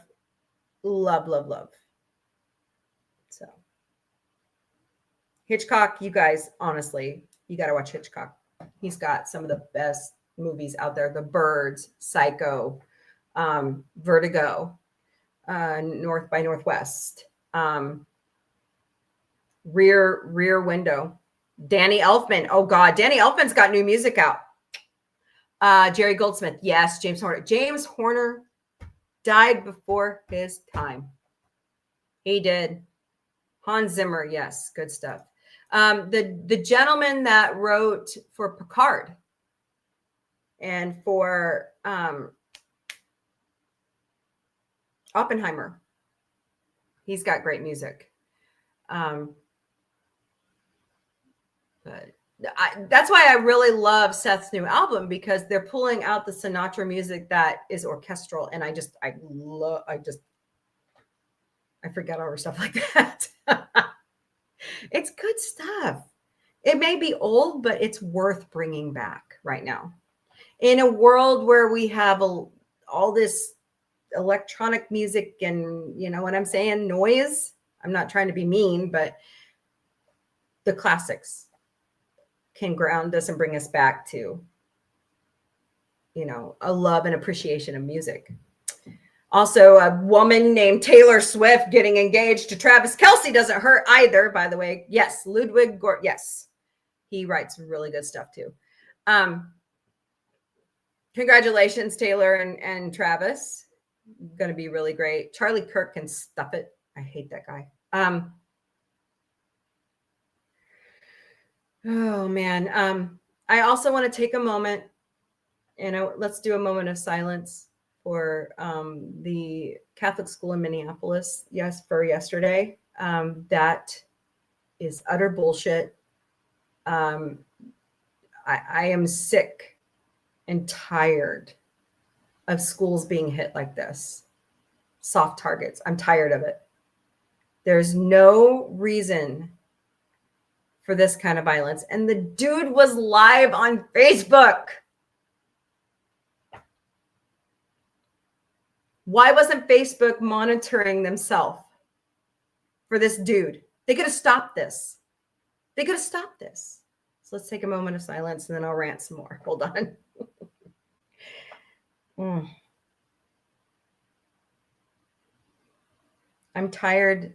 So Hitchcock, you guys, honestly, you got to watch Hitchcock. He's got some of the best movies out there. The Birds, Psycho, Vertigo, North by Northwest, Rear Window, Danny Elfman. Oh God, Danny Elfman's got new music out. Jerry Goldsmith, yes. James Horner. James Horner died before his time. He did. Hans Zimmer, yes, good stuff. The gentleman that wrote for Picard and for Oppenheimer, he's got great music. But that's why I really love Seth's new album, because they're pulling out the Sinatra music that is orchestral, and I forget all her stuff like that. It's good stuff. It may be old, but it's worth bringing back right now. In a world where we have all this electronic music and, you know what I'm saying, noise. I'm not trying to be mean, but the classics can ground us and bring us back to, you know, a love and appreciation of music. Also, a woman named Taylor Swift getting engaged to Travis Kelce doesn't hurt either, by the way. Yes, Ludwig Gort. Yes, he writes really good stuff too. Congratulations, Taylor and Travis. Going to be really great. Charlie Kirk can stuff it. I hate that guy. Oh man. I also want to take a moment, and let's do a moment of silence for the Catholic school in Minneapolis. Yes, for yesterday. That is utter bullshit. I am sick and tired of schools being hit like this. Soft targets. I'm tired of it. There's no reason for this kind of violence. And the dude was live on Facebook. Why wasn't Facebook monitoring themselves for this dude? They could have stopped this. They could have stopped this. So let's take a moment of silence and then I'll rant some more. Hold on. I'm tired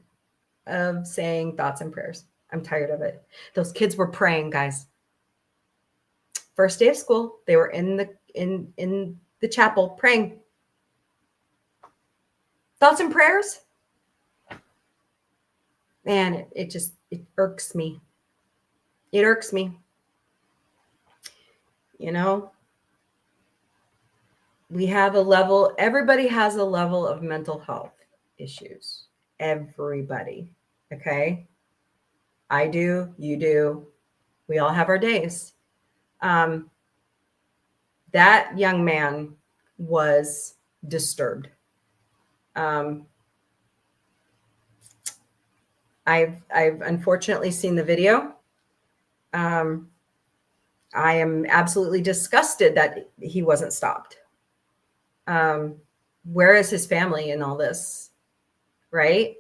of saying thoughts and prayers. I'm tired of it. Those kids were praying, guys. First day of school, they were in the chapel praying. Thoughts and prayers? Man, it irks me. It irks me. You know? we have a level, everybody has a level of mental health issues. Everybody. Okay. I do, you do. We all have our days. That young man was disturbed. I've unfortunately seen the video. I am absolutely disgusted that he wasn't stopped. Where is his family in all this? Right?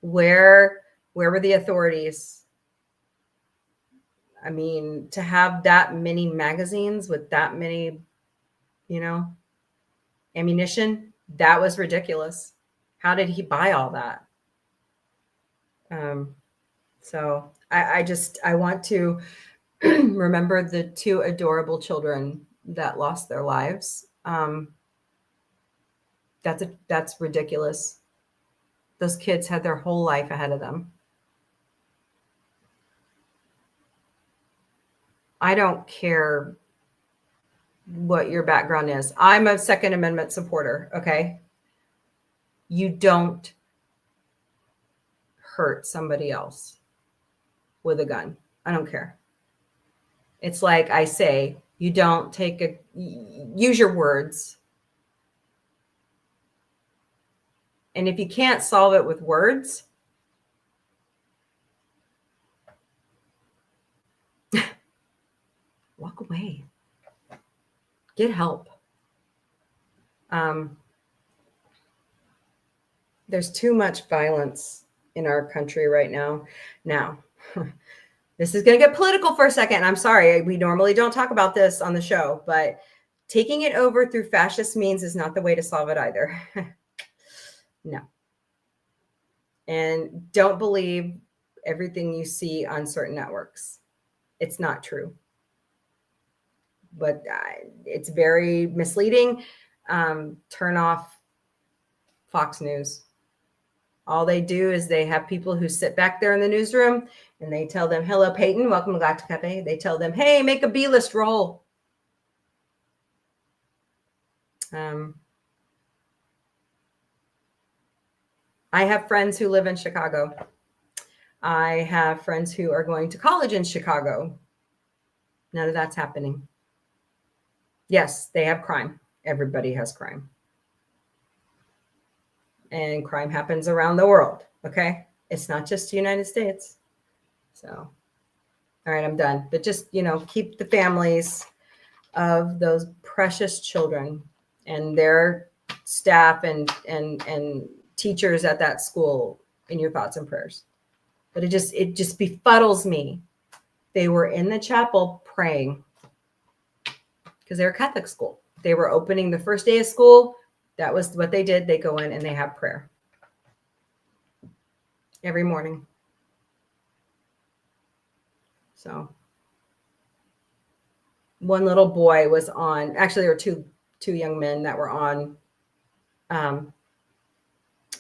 Where were the authorities? I mean, to have that many magazines with that many, ammunition, that was ridiculous. How did he buy all that? So I want to remember the two adorable children that lost their lives. That's ridiculous. Those kids had their whole life ahead of them. I don't care what your background is. I'm a Second Amendment supporter. Okay. You don't hurt somebody else with a gun. I don't care. It's like I say, you don't use your words. And if you can't solve it with words, walk away. Get help. There's too much violence in our country right now. Now, this is going to get political for a second. I'm sorry. We normally don't talk about this on the show, but taking it over through fascist means is not the way to solve it either. No. And don't believe everything you see on certain networks. It's not true. But it's very misleading. Turn off Fox News. All they do is they have people who sit back there in the newsroom and they tell them, hello, Peyton, welcome to Galactic Cafe. They tell them, hey, make a B-list roll. I have friends who live in Chicago. I have friends who are going to college in Chicago. None of that's happening. Yes, they have crime. Everybody has crime. And crime happens around the world. Okay. It's not just the United States. So, all right, I'm done. But just, keep the families of those precious children and their staff and teachers at that school in your thoughts and prayers. But it just befuddles me. They were in the chapel praying because they're a Catholic school. They were opening the first day of school. That was what they did. They go in and they have prayer every morning. So one little boy was on, actually there were two young men that were on.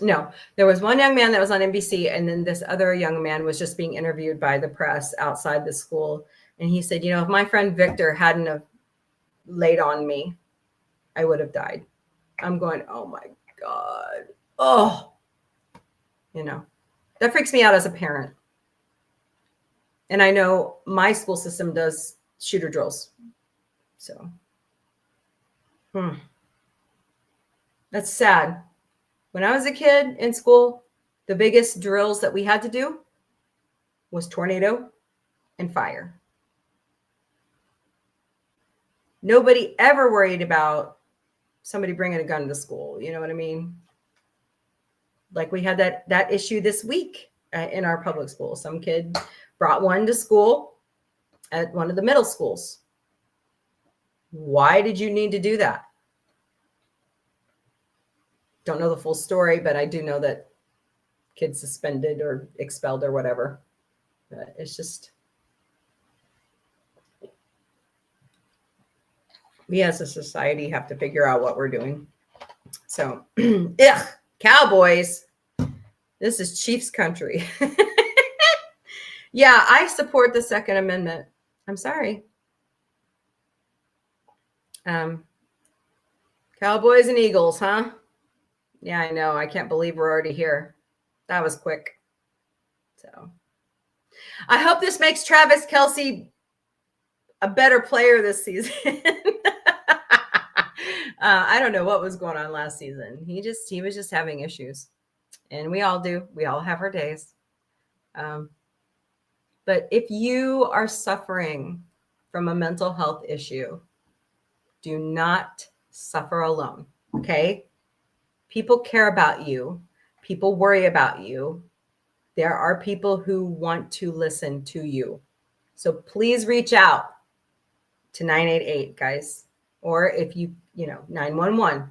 No, there was one young man that was on NBC, and then this other young man was just being interviewed by the press outside the school. And he said, if my friend Victor hadn't have laid on me, I would have died. I'm going, oh my God. Oh, that freaks me out as a parent. And I know my school system does shooter drills. So, that's sad. When I was a kid in school, the biggest drills that we had to do was tornado and fire. Nobody ever worried about somebody bringing a gun to school. You know what I mean? Like we had that issue this week in our public school. Some kid brought one to school at one of the middle schools. Why did you need to do that? Don't know the full story, but I do know that kids suspended or expelled or whatever. But it's just, we as a society have to figure out what we're doing. So, Cowboys. This is Chiefs country. Yeah, I support the Second Amendment. I'm sorry. Cowboys and Eagles, huh? Yeah, I know. I can't believe we're already here. That was quick. So I hope this makes Travis Kelce a better player this season. I don't know what was going on last season. He was just having issues, and we all do. We all have our days. But if you are suffering from a mental health issue, do not suffer alone. Okay. People care about you. People worry about you. There are people who want to listen to you. So please reach out to 988, guys. Or if you 911.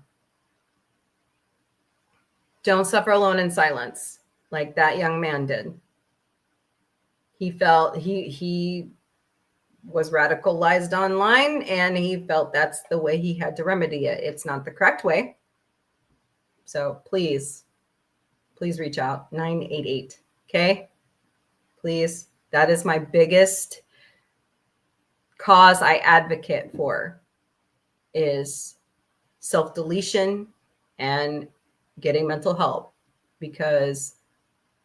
Don't suffer alone in silence like that young man did. He felt he was radicalized online, and he felt that's the way he had to remedy it. It's not the correct way. So please reach out. 988. Okay. Please. That is my biggest cause I advocate for, is self-deletion and getting mental help, because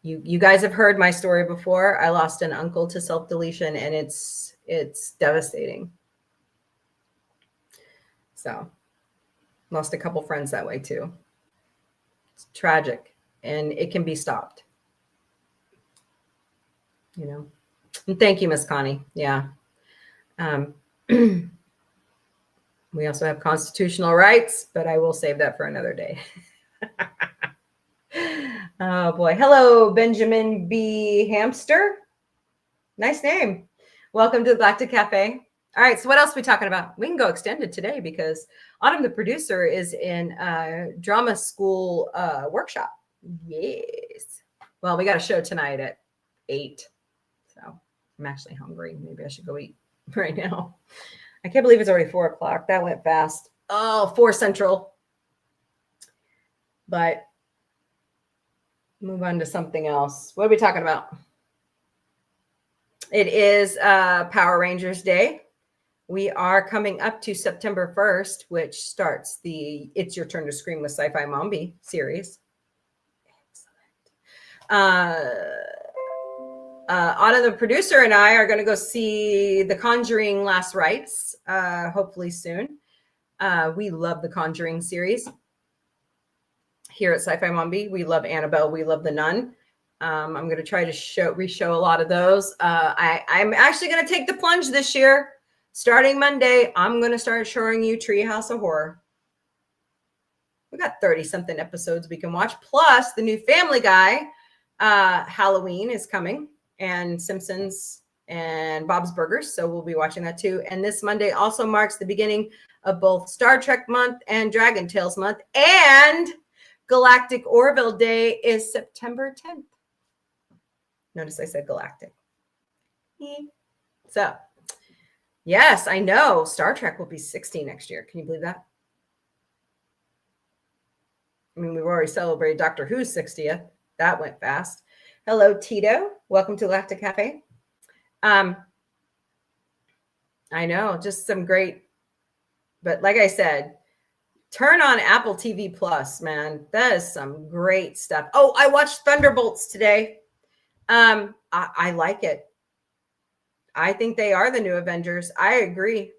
you guys have heard my story before. I lost an uncle to self-deletion, and it's devastating. So lost a couple friends that way too. It's tragic, and it can be stopped. And thank you, Miss Connie. Yeah. We also have constitutional rights, but I will save that for another day. Oh boy. Hello, Benjamin B. Hamster. Nice name. Welcome to the Galactic Cafe. All right. So what else are we talking about? We can go extended today because Autumn, the producer, is in drama school workshop. Yes. Well, we got a show tonight at 8. So I'm actually hungry. Maybe I should go eat right now. I can't believe it's already 4 o'clock. That went fast. Oh, 4 Central. But move on to something else. What are we talking about? It is Power Rangers Day. We are coming up to September 1st, which starts the It's Your Turn to Scream with Sci-Fi Mombie series. Excellent. Anna, the producer, and I are going to go see The Conjuring Last Rites, hopefully soon. We love the Conjuring series here at Sci-Fi Mombie. We love Annabelle. We love The Nun. I'm going to try to re-show a lot of those. I'm actually going to take the plunge this year. Starting Monday, I'm going to start showing you Treehouse of Horror. We got 30-something episodes we can watch. Plus, the new Family Guy Halloween is coming, and Simpsons and Bob's Burgers. So we'll be watching that too. And this Monday also marks the beginning of both Star Trek month and Dragon Tales month. And Galactic Orville Day is September 10th. Notice I said Galactic. So, yes, I know. Star Trek will be 60 next year. Can you believe that? I mean, we've already celebrated Doctor Who's 60th. That went fast. Hello, Tito. Welcome to Galactic Cafe. I know, just some great, but like I said, turn on Apple TV Plus, man. That is some great stuff. Oh, I watched Thunderbolts today. I like it. I think they are the new Avengers. I agree.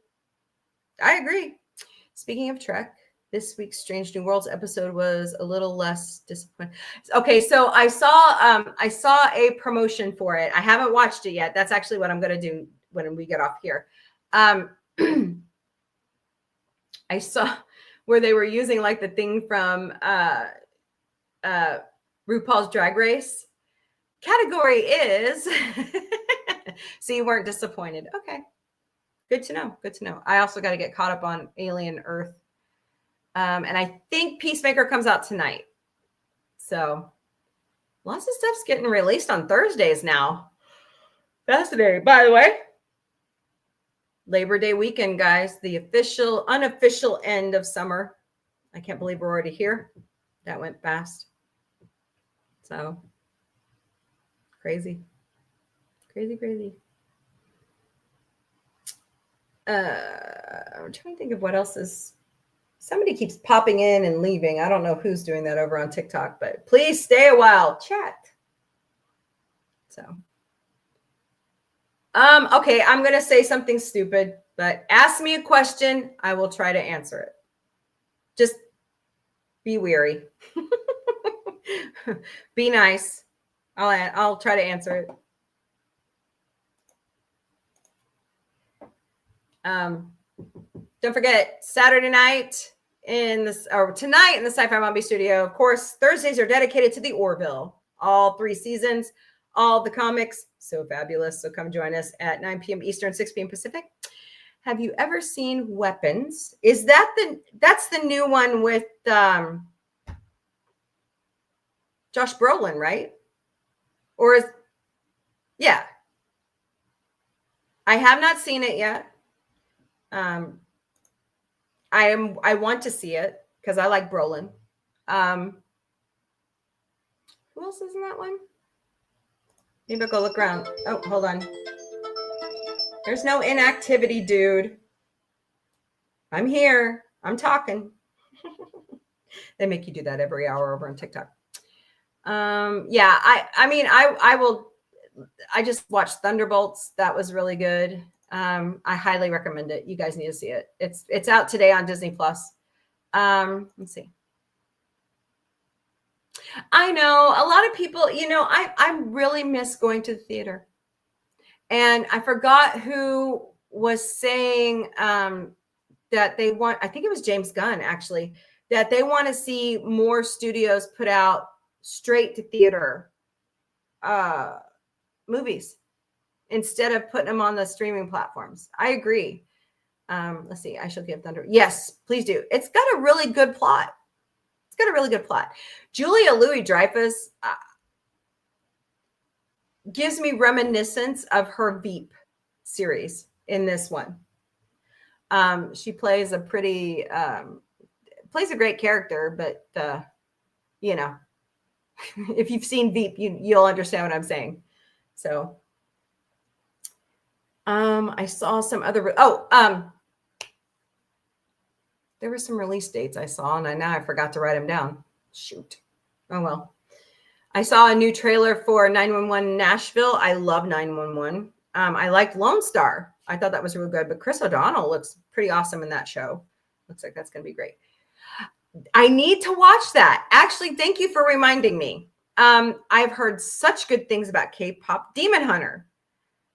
Speaking of Trek, this week's Strange New Worlds episode was a little less disappointing. Okay, so I saw a promotion for it. I haven't watched it yet. That's actually what I'm going to do when we get off here. I saw where they were using like the thing from RuPaul's Drag Race. Category is so you weren't disappointed. Okay. Good to know. I also got to get caught up on Alien Earth. And I think Peacemaker comes out tonight. So lots of stuff's getting released on Thursdays now. Fascinating. By the way, Labor Day weekend, guys, the unofficial end of summer. I can't believe we're already here. That went fast. So crazy. I'm trying to think of what else is Somebody keeps popping in and leaving. I don't know who's doing that over on TikTok, but please stay a while. Chat. So, okay, I'm going to say something stupid, but ask me a question. I will try to answer it. Just be weary. Be nice. I'll try to answer it. Don't forget Saturday night tonight in the Sci-Fi Mombie studio. Of course, Thursdays are dedicated to the Orville. All 3 seasons, all the comics. So fabulous. So come join us at 9 p.m. Eastern, 6 p.m. Pacific. Have you ever seen Weapons? That's the new one with Josh Brolin, right? Yeah. I have not seen it yet. I want to see it because I like Brolin. Who else is in that one? Maybe I'll go look around. Oh, hold on. There's no inactivity, dude. I'm here. I'm talking. They make you do that every hour over on TikTok. Yeah, I just watched Thunderbolts. That was really good. I highly recommend it. You guys need to see it. It's out today on Disney Plus. Let's see. I know a lot of people, I really miss going to the theater. And I forgot who was saying that they want, I think it was James Gunn actually, that they want to see more studios put out straight to theater movies instead of putting them on the streaming platforms. I agree. Let's see. I shall give Thunder. Yes, please do. It's got a really good plot. Julia Louis-Dreyfus gives me reminiscence of her Veep series in this one. She plays a great character, but if you've seen Veep, you'll understand what I'm saying. So, I saw some other. There were some release dates I saw, and I forgot to write them down. Shoot. Oh well. I saw a new trailer for 911 Nashville. I love 911. I liked Lone Star. I thought that was really good, but Chris O'Donnell looks pretty awesome in that show. Looks like that's going to be great. I need to watch that. Actually, thank you for reminding me. I've heard such good things about K-pop Demon Hunter.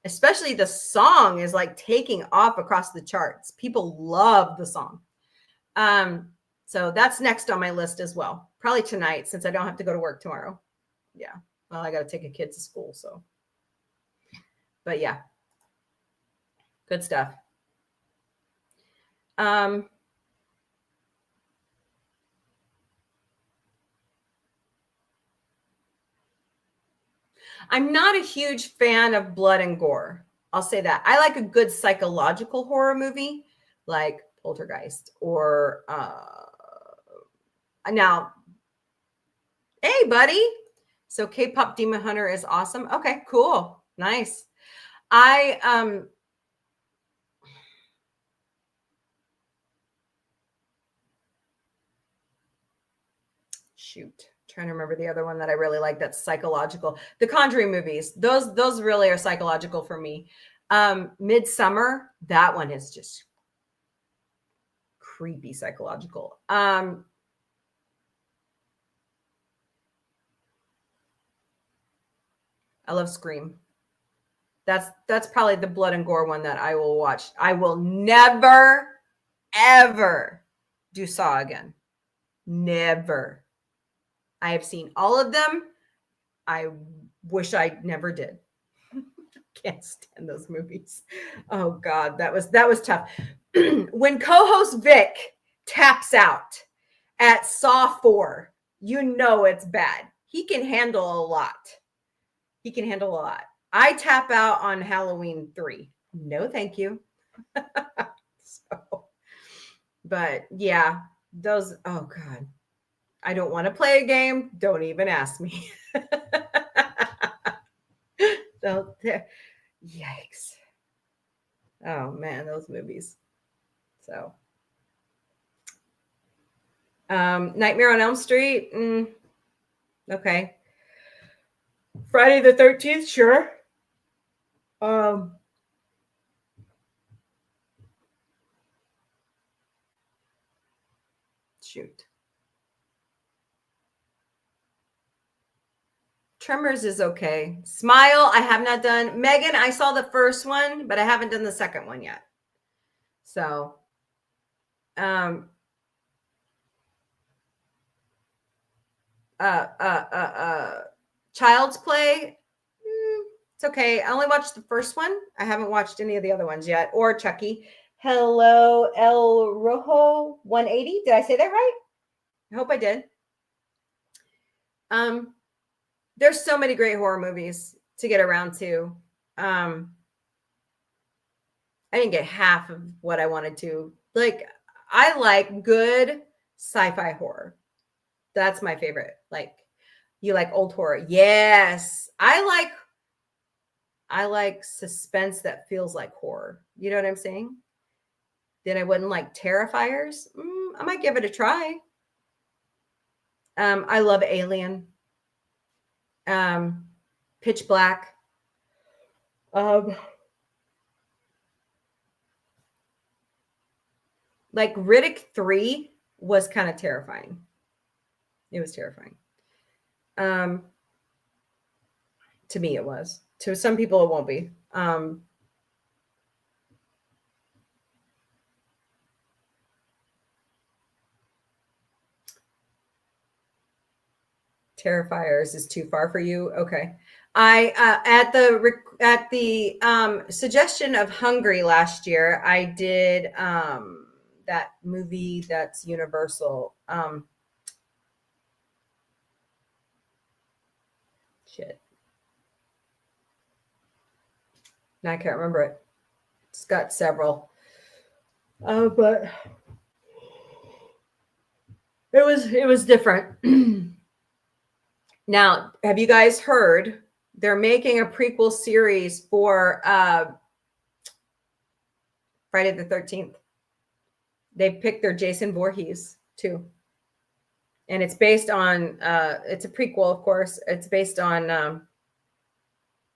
Especially the song is like taking off across the charts. People love the song. So that's next on my list as well. Probably tonight since I don't have to go to work tomorrow. Yeah. Well, I got to take a kid to school. So, but yeah, good stuff. I'm not a huge fan of blood and gore. I'll say that. I like a good psychological horror movie like Poltergeist or now, hey, buddy. So K-pop Demon Hunter is awesome. Okay, cool. Nice. Shoot. Trying to remember the other one that I really like that's psychological. The Conjuring movies. Those really are psychological for me. Midsummer, that one is just creepy psychological. I love Scream. That's probably the blood and gore one that I will watch. I will never, ever do Saw again. Never. I have seen all of them. I wish I never did. Can't stand those movies. Oh God, that was tough. When co-host Vic taps out at Saw 4, it's bad. He can handle a lot. I tap out on Halloween 3. No, thank you. But yeah, those, oh God. I don't want to play a game. Don't even ask me. So, yikes. Oh man, those movies. So, Nightmare on Elm Street. Okay. Friday the 13th, sure. Shoot. Tremors is okay. Smile, I have not done. Megan, I saw the first one, but I haven't done the second one yet. So, Child's Play. It's okay. I only watched the first one. I haven't watched any of the other ones yet. Or Chucky. Hello, El Rojo 180. Did I say that right? I hope I did. There's so many great horror movies to get around to. I didn't get half of what I wanted to. Like, I like good sci-fi horror. That's my favorite. Like, you like old horror? Yes. I like suspense that feels like horror. You know what I'm saying? Then I wouldn't like Terrifiers. I might give it a try. I love Alien. Pitch Black. Like Riddick 3 was kind of terrifying. It was terrifying. To me, it was. To some people, it won't be. Terrifiers is too far for you. Okay. I at the suggestion of Hungry last year, I did that movie that's Universal. Shit. Now I can't remember it. It's got several. But it was different. Now, have you guys heard they're making a prequel series for Friday the 13th? They picked their Jason Voorhees too. And it's based on it's a prequel, of course. It's based on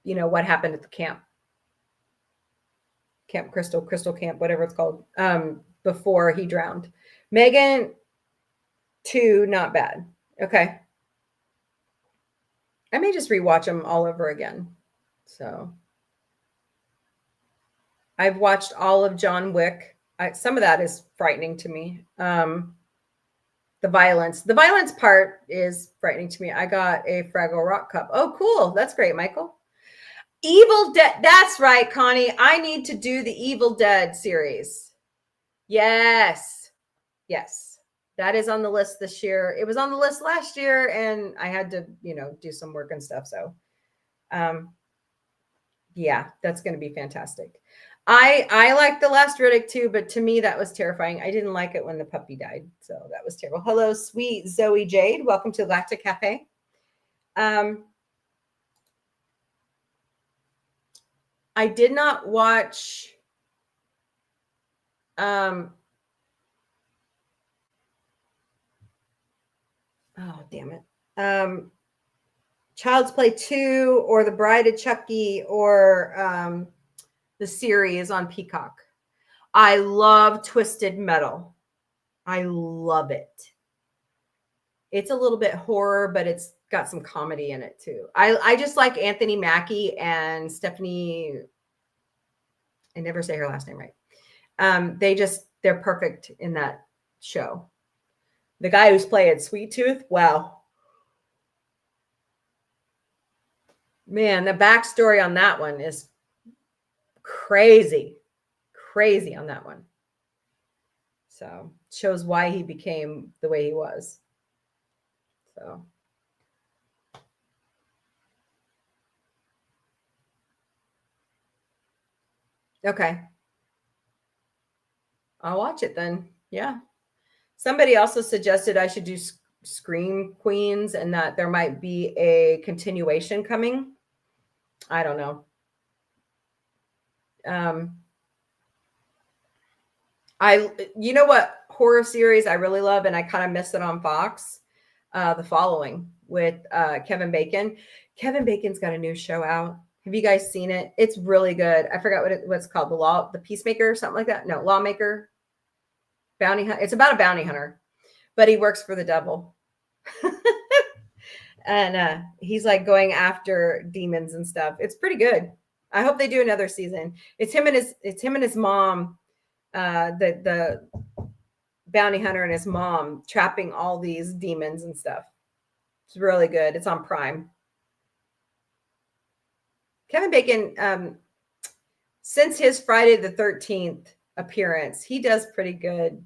what happened at the camp. Camp Crystal Camp, whatever it's called, before he drowned. Megan 2, not bad. Okay. I may just rewatch them all over again. So I've watched all of John Wick. Some of that is frightening to me. The violence part is frightening to me. I got a Fraggle Rock cup. Oh, cool. That's great, Michael. Evil Dead. That's right, Connie. I need to do the Evil Dead series. Yes. That is on the list this year. It was on the list last year, and I had to, do some work and stuff. So, yeah, that's going to be fantastic. I like the last Riddick too, but to me that was terrifying. I didn't like it when the puppy died, so that was terrible. Hello, sweet Zoe Jade. Welcome to Galactic Cafe. I did not watch. Oh, damn it. Child's Play 2 or The Bride of Chucky or the series on Peacock. I love Twisted Metal. I love it. It's a little bit horror, but it's got some comedy in it too. I just like Anthony Mackie and Stephanie. I never say her last name right. They're perfect in that show. The guy who's playing Sweet Tooth, wow. Man, the backstory on that one is crazy on that one. So shows why he became the way he was. So. Okay. I'll watch it then. Yeah. Somebody also suggested I should do Scream Queens and that there might be a continuation coming. I don't know. You know what horror series I really love, and I kind of miss it on Fox? The Following with Kevin Bacon. Kevin Bacon's got a new show out. Have you guys seen it? It's really good. I forgot what's called. The Peacemaker or something like that. No, Lawmaker. Bounty Hunter. It's about a bounty hunter, but he works for the devil. And he's like going after demons and stuff. It's pretty good. I hope they do another season. It's him and his mom, the bounty hunter and his mom trapping all these demons and stuff. It's really good. It's on Prime. Kevin Bacon, since his Friday the 13th appearance, he does pretty good,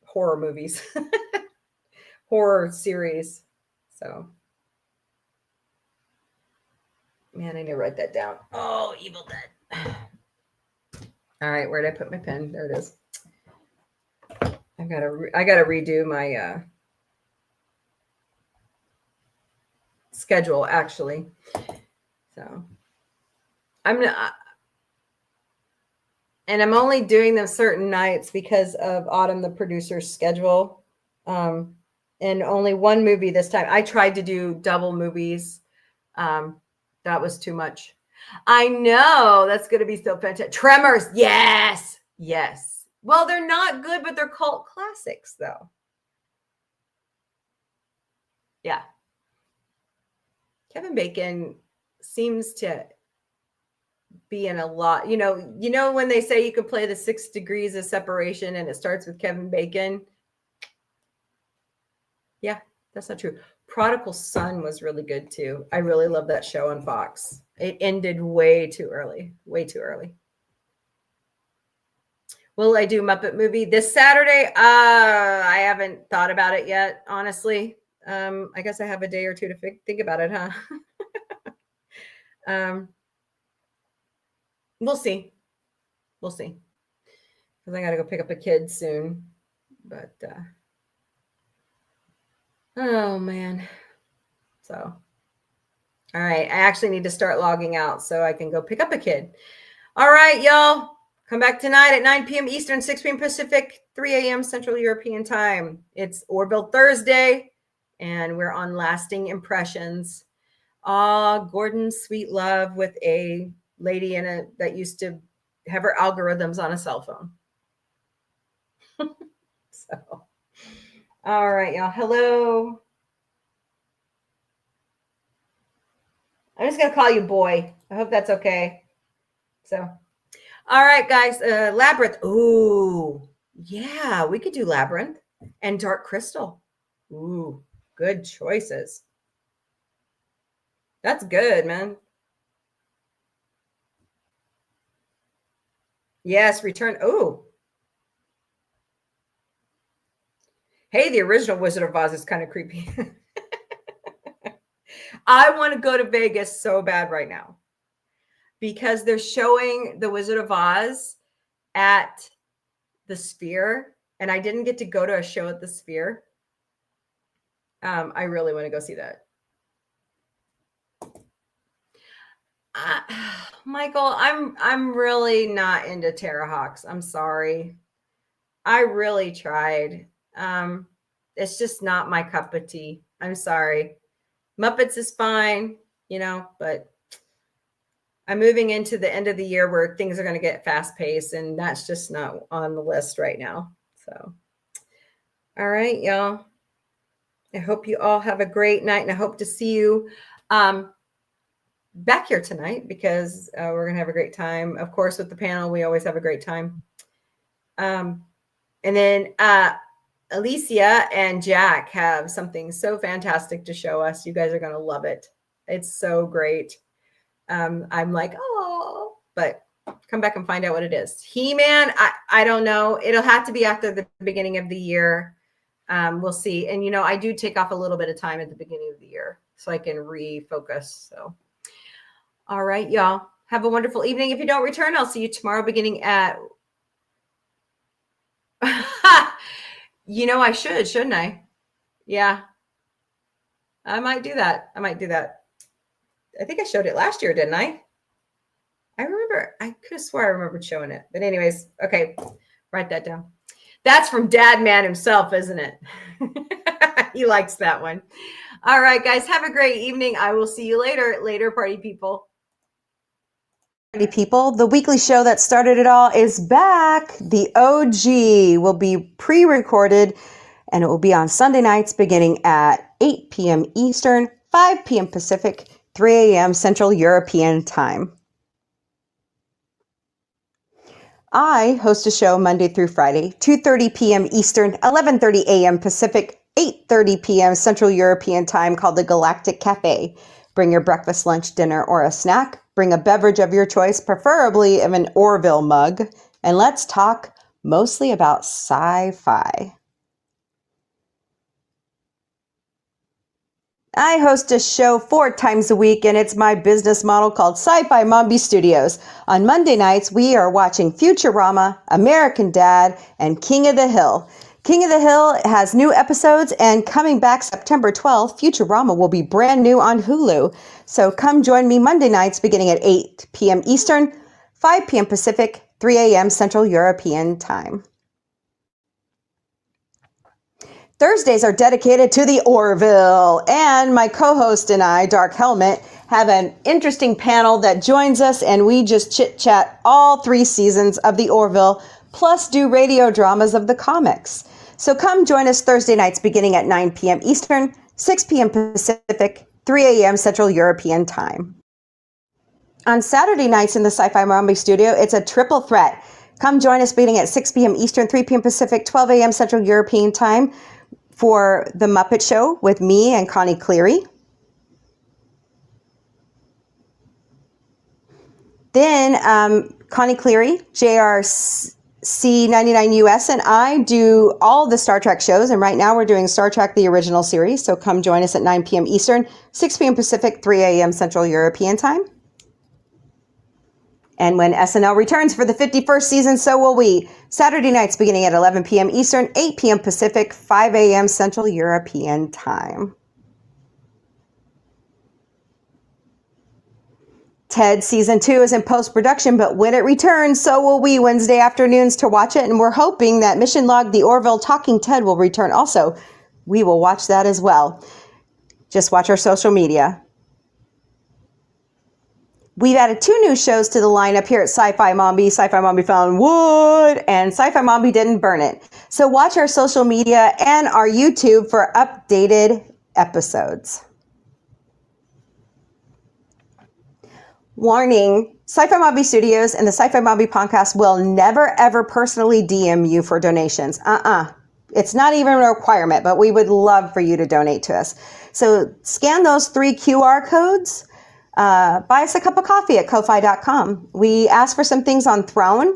horror movies, horror series. So, man, I need to write that down. Oh, Evil Dead. All right, where did I put my pen? There it is. I gotta redo my schedule, actually. So I'm only doing them certain nights because of Autumn, the producer's schedule. And only one movie this time. I tried to do double movies. That was too much. I know, that's going to be so fantastic. Tremors. Yes. Yes. Well, they're not good, but they're cult classics, though. Yeah. Kevin Bacon seems to be in a lot, when they say you could play the 6 degrees of separation and it starts with Kevin Bacon. Yeah, that's not true. Prodigal Son was really good too. I really love that show on Fox. It ended way too early. Will I do Muppet movie this Saturday? I haven't thought about it yet, honestly. I guess I have a day or two to think about it, huh? We'll see. Because I got to go pick up a kid soon. But, oh, man. So, all right. I actually need to start logging out so I can go pick up a kid. All right, y'all. Come back tonight at 9 p.m. Eastern, 6 p.m. Pacific, 3 a.m. Central European Time. It's Orville Thursday, and we're on Lasting Impressions. Gordon's sweet love with a lady in it that used to have her algorithms on a cell phone. So, all right, y'all. Hello. I'm just going to call you boy. I hope that's okay. So, all right, guys. Labyrinth. Ooh, yeah, we could do Labyrinth and Dark Crystal. Ooh, good choices. That's good, man. Yes, Return. Ooh. Hey, the original Wizard of Oz is kind of creepy. I want to go to Vegas so bad right now because they're showing the Wizard of Oz at the Sphere, and I didn't get to go to a show at the Sphere. I really want to go see that. Michael, I'm really not into Terrahawks. I'm sorry. I really tried. It's just not my cup of tea. I'm sorry. Muppets is fine, but I'm moving into the end of the year where things are going to get fast paced, and that's just not on the list right now. So, all right, y'all. I hope you all have a great night, and I hope to see you back here tonight because we're going to have a great time. Of course, with the panel, we always have a great time. And then Alicia and Jack have something so fantastic to show us. You guys are going to love it. It's so great. I'm like, oh, but come back and find out what it is. He-Man, I don't know. It'll have to be after the beginning of the year. We'll see. And, I do take off a little bit of time at the beginning of the year so I can refocus. So, all right, y'all. Have a wonderful evening. If you don't return, I'll see you tomorrow beginning at... I shouldn't I? Yeah. I might do that. I think I showed it last year, didn't I? I could have swore I remembered showing it. But anyways, okay, write that down. That's from Dad Man himself, isn't it? He likes that one. All right, guys, have a great evening. I will see you later, party people. Party people, the weekly show that started it all is back. The OG will be pre-recorded, and it will be on Sunday nights beginning at 8 p.m. Eastern, 5 p.m. Pacific, 3 a.m. Central European Time. I host a show Monday through Friday, 2:30 p.m. Eastern, 11:30 a.m. Pacific, 8:30 p.m. Central European Time, called the Galactic Cafe. Bring your breakfast, lunch, dinner, or a snack. Bring a beverage of your choice, preferably of an Orville mug, and let's talk mostly about sci-fi. I host a show 4 times a week, and it's my business model called Sci-Fi Mombie Studios. On Monday nights, we are watching Futurama, American Dad, and King of the Hill. King of the Hill has new episodes, and coming back September 12th, Futurama will be brand new on Hulu. So come join me Monday nights beginning at 8 p.m. Eastern, 5 p.m. Pacific, 3 a.m. Central European Time. Thursdays are dedicated to the Orville, and my co-host and I, Dark Helmet, have an interesting panel that joins us, and we just chit-chat all 3 seasons of the Orville, plus do radio dramas of the comics. So come join us Thursday nights beginning at 9 p.m. Eastern, 6 p.m. Pacific, 3 a.m. Central European Time. On Saturday nights in the Sci-Fi Mombie studio, it's a triple threat. Come join us beginning at 6 p.m. Eastern, 3 p.m. Pacific, 12 a.m. Central European Time for The Muppet Show with me and Connie Cleary. Then Connie Cleary, JRC99US, and I do all the Star Trek shows. And right now we're doing Star Trek, the original series. So come join us at 9 p.m. Eastern, 6 p.m. Pacific, 3 a.m. Central European Time. And when SNL returns for the 51st season, so will we. Saturday nights beginning at 11 p.m. Eastern, 8 p.m. Pacific, 5 a.m. Central European Time. Ted Season 2 is in post-production, but when it returns, so will we Wednesday afternoons to watch it. And we're hoping that Mission Log, the Orville Talking Ted, will return also. We will watch that as well. Just watch our social media. We've added 2 new shows to the lineup here at Sci-Fi Mombie. Sci-Fi Mombie found wood, and Sci-Fi Mombie didn't burn it. So watch our social media and our YouTube for updated episodes. Warning, Sci-Fi Mombie Studios and the Sci-Fi Mombie podcast will never, ever personally DM you for donations. It's not even a requirement, but we would love for you to donate to us. So scan those 3 QR codes. Buy us a cup of coffee at ko-fi.com. We ask for some things on Throne.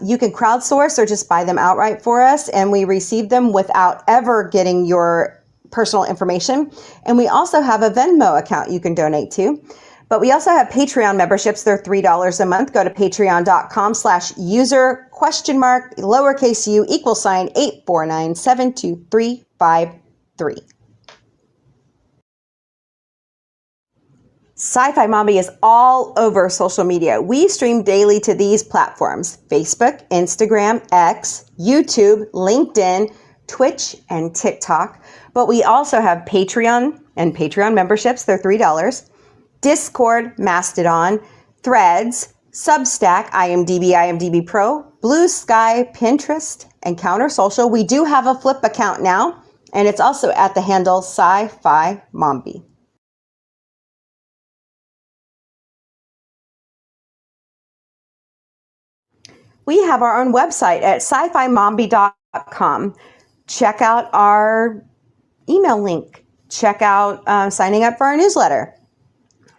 You can crowdsource or just buy them outright for us, and we receive them without ever getting your personal information. And we also have a Venmo account you can donate to. But we also have Patreon memberships. They're $3 a month. Go to patreon.com/user?u8497235. Sci-Fi Mombie is all over social media. We stream daily to these platforms: Facebook, Instagram, X, YouTube, LinkedIn, Twitch, and TikTok. But we also have Patreon and Patreon memberships. They're $3. Discord, Mastodon, Threads, Substack, IMDb Pro, Blue Sky, Pinterest, and Counter Social. We do have a Flip account now, and it's also at the handle Sci-Fi Mombie. We have our own website at sci-fi-mombie.com. Check out our email link. Check out signing up for our newsletter.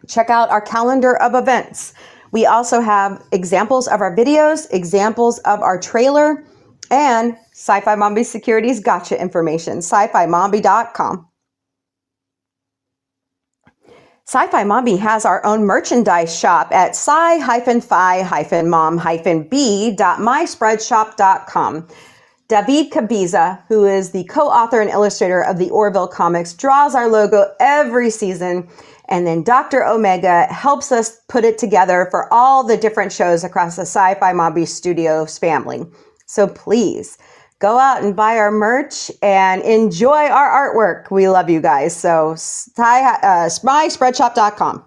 Check out our calendar of events. We also have examples of our videos, examples of our trailer, and Sci-Fi Mombie Securities gotcha information, sci-fi-mombie.com. Sci-Fi Mombie has our own merchandise shop at sci-fi-mom-b.myspreadshop.com. David Cabiza, who is the co-author and illustrator of the Orville comics, draws our logo every season, And then Dr. Omega helps us put it together for all the different shows across the Sci-Fi Mombie Studios family. So please go out and buy our merch and enjoy our artwork. We love you guys. So smyspreadshop.com.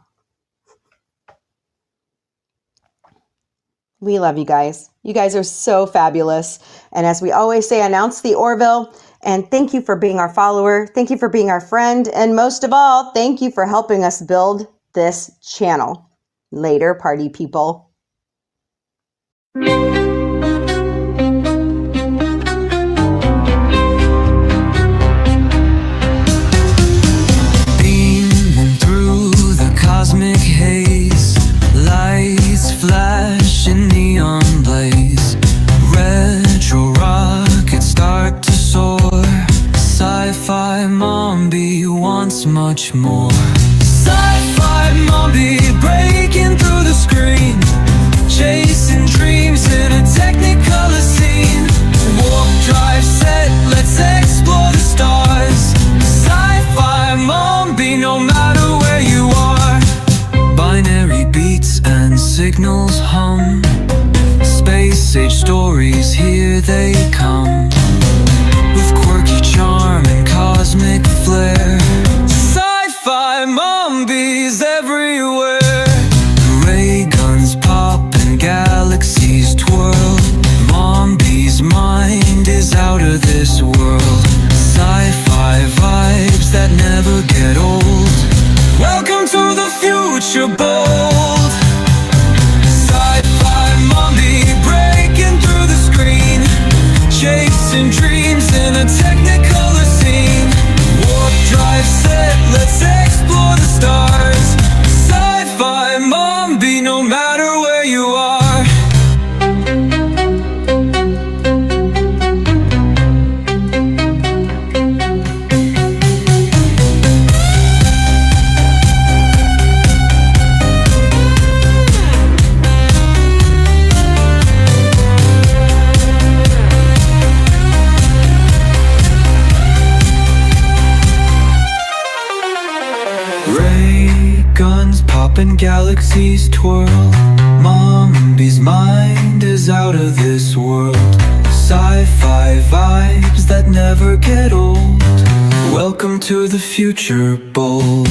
We love you guys. You guys are so fabulous. And as we always say, announce the Orville. And thank you for being our follower. Thank you for being our friend. And most of all, thank you for helping us build this channel. Later, party people. Beaming through the cosmic haze, lights flash in neon blaze, retro rockets start to soar. Sci-Fi Mombie wants much more. Sci-Fi Mombie breaking through the screen, chasing dreams in a technicolor scene. Warp drive set, let's explore the stars. Sci-Fi Mombie, no matter where you are. Binary beats and signals hum, space age stories, here they come. With quirky charm and cosmic flair, Sci-Fi Mombies everywhere. Ray guns pop and galaxies twirl, Mombie's mind is out of this world. Sci-fi vibes that never get old. Welcome to the future bold. Sci-Fi Mombie breaking through the screen, chasing dreams in a technicolor scene. Warp drive set, let's explore the stars. Sci-Fi Mombie, no matter where you are. Ray guns pop and galaxies twirl, Mombie's mind is out of this world. Sci-fi vibes that never get old. Welcome to the future bold.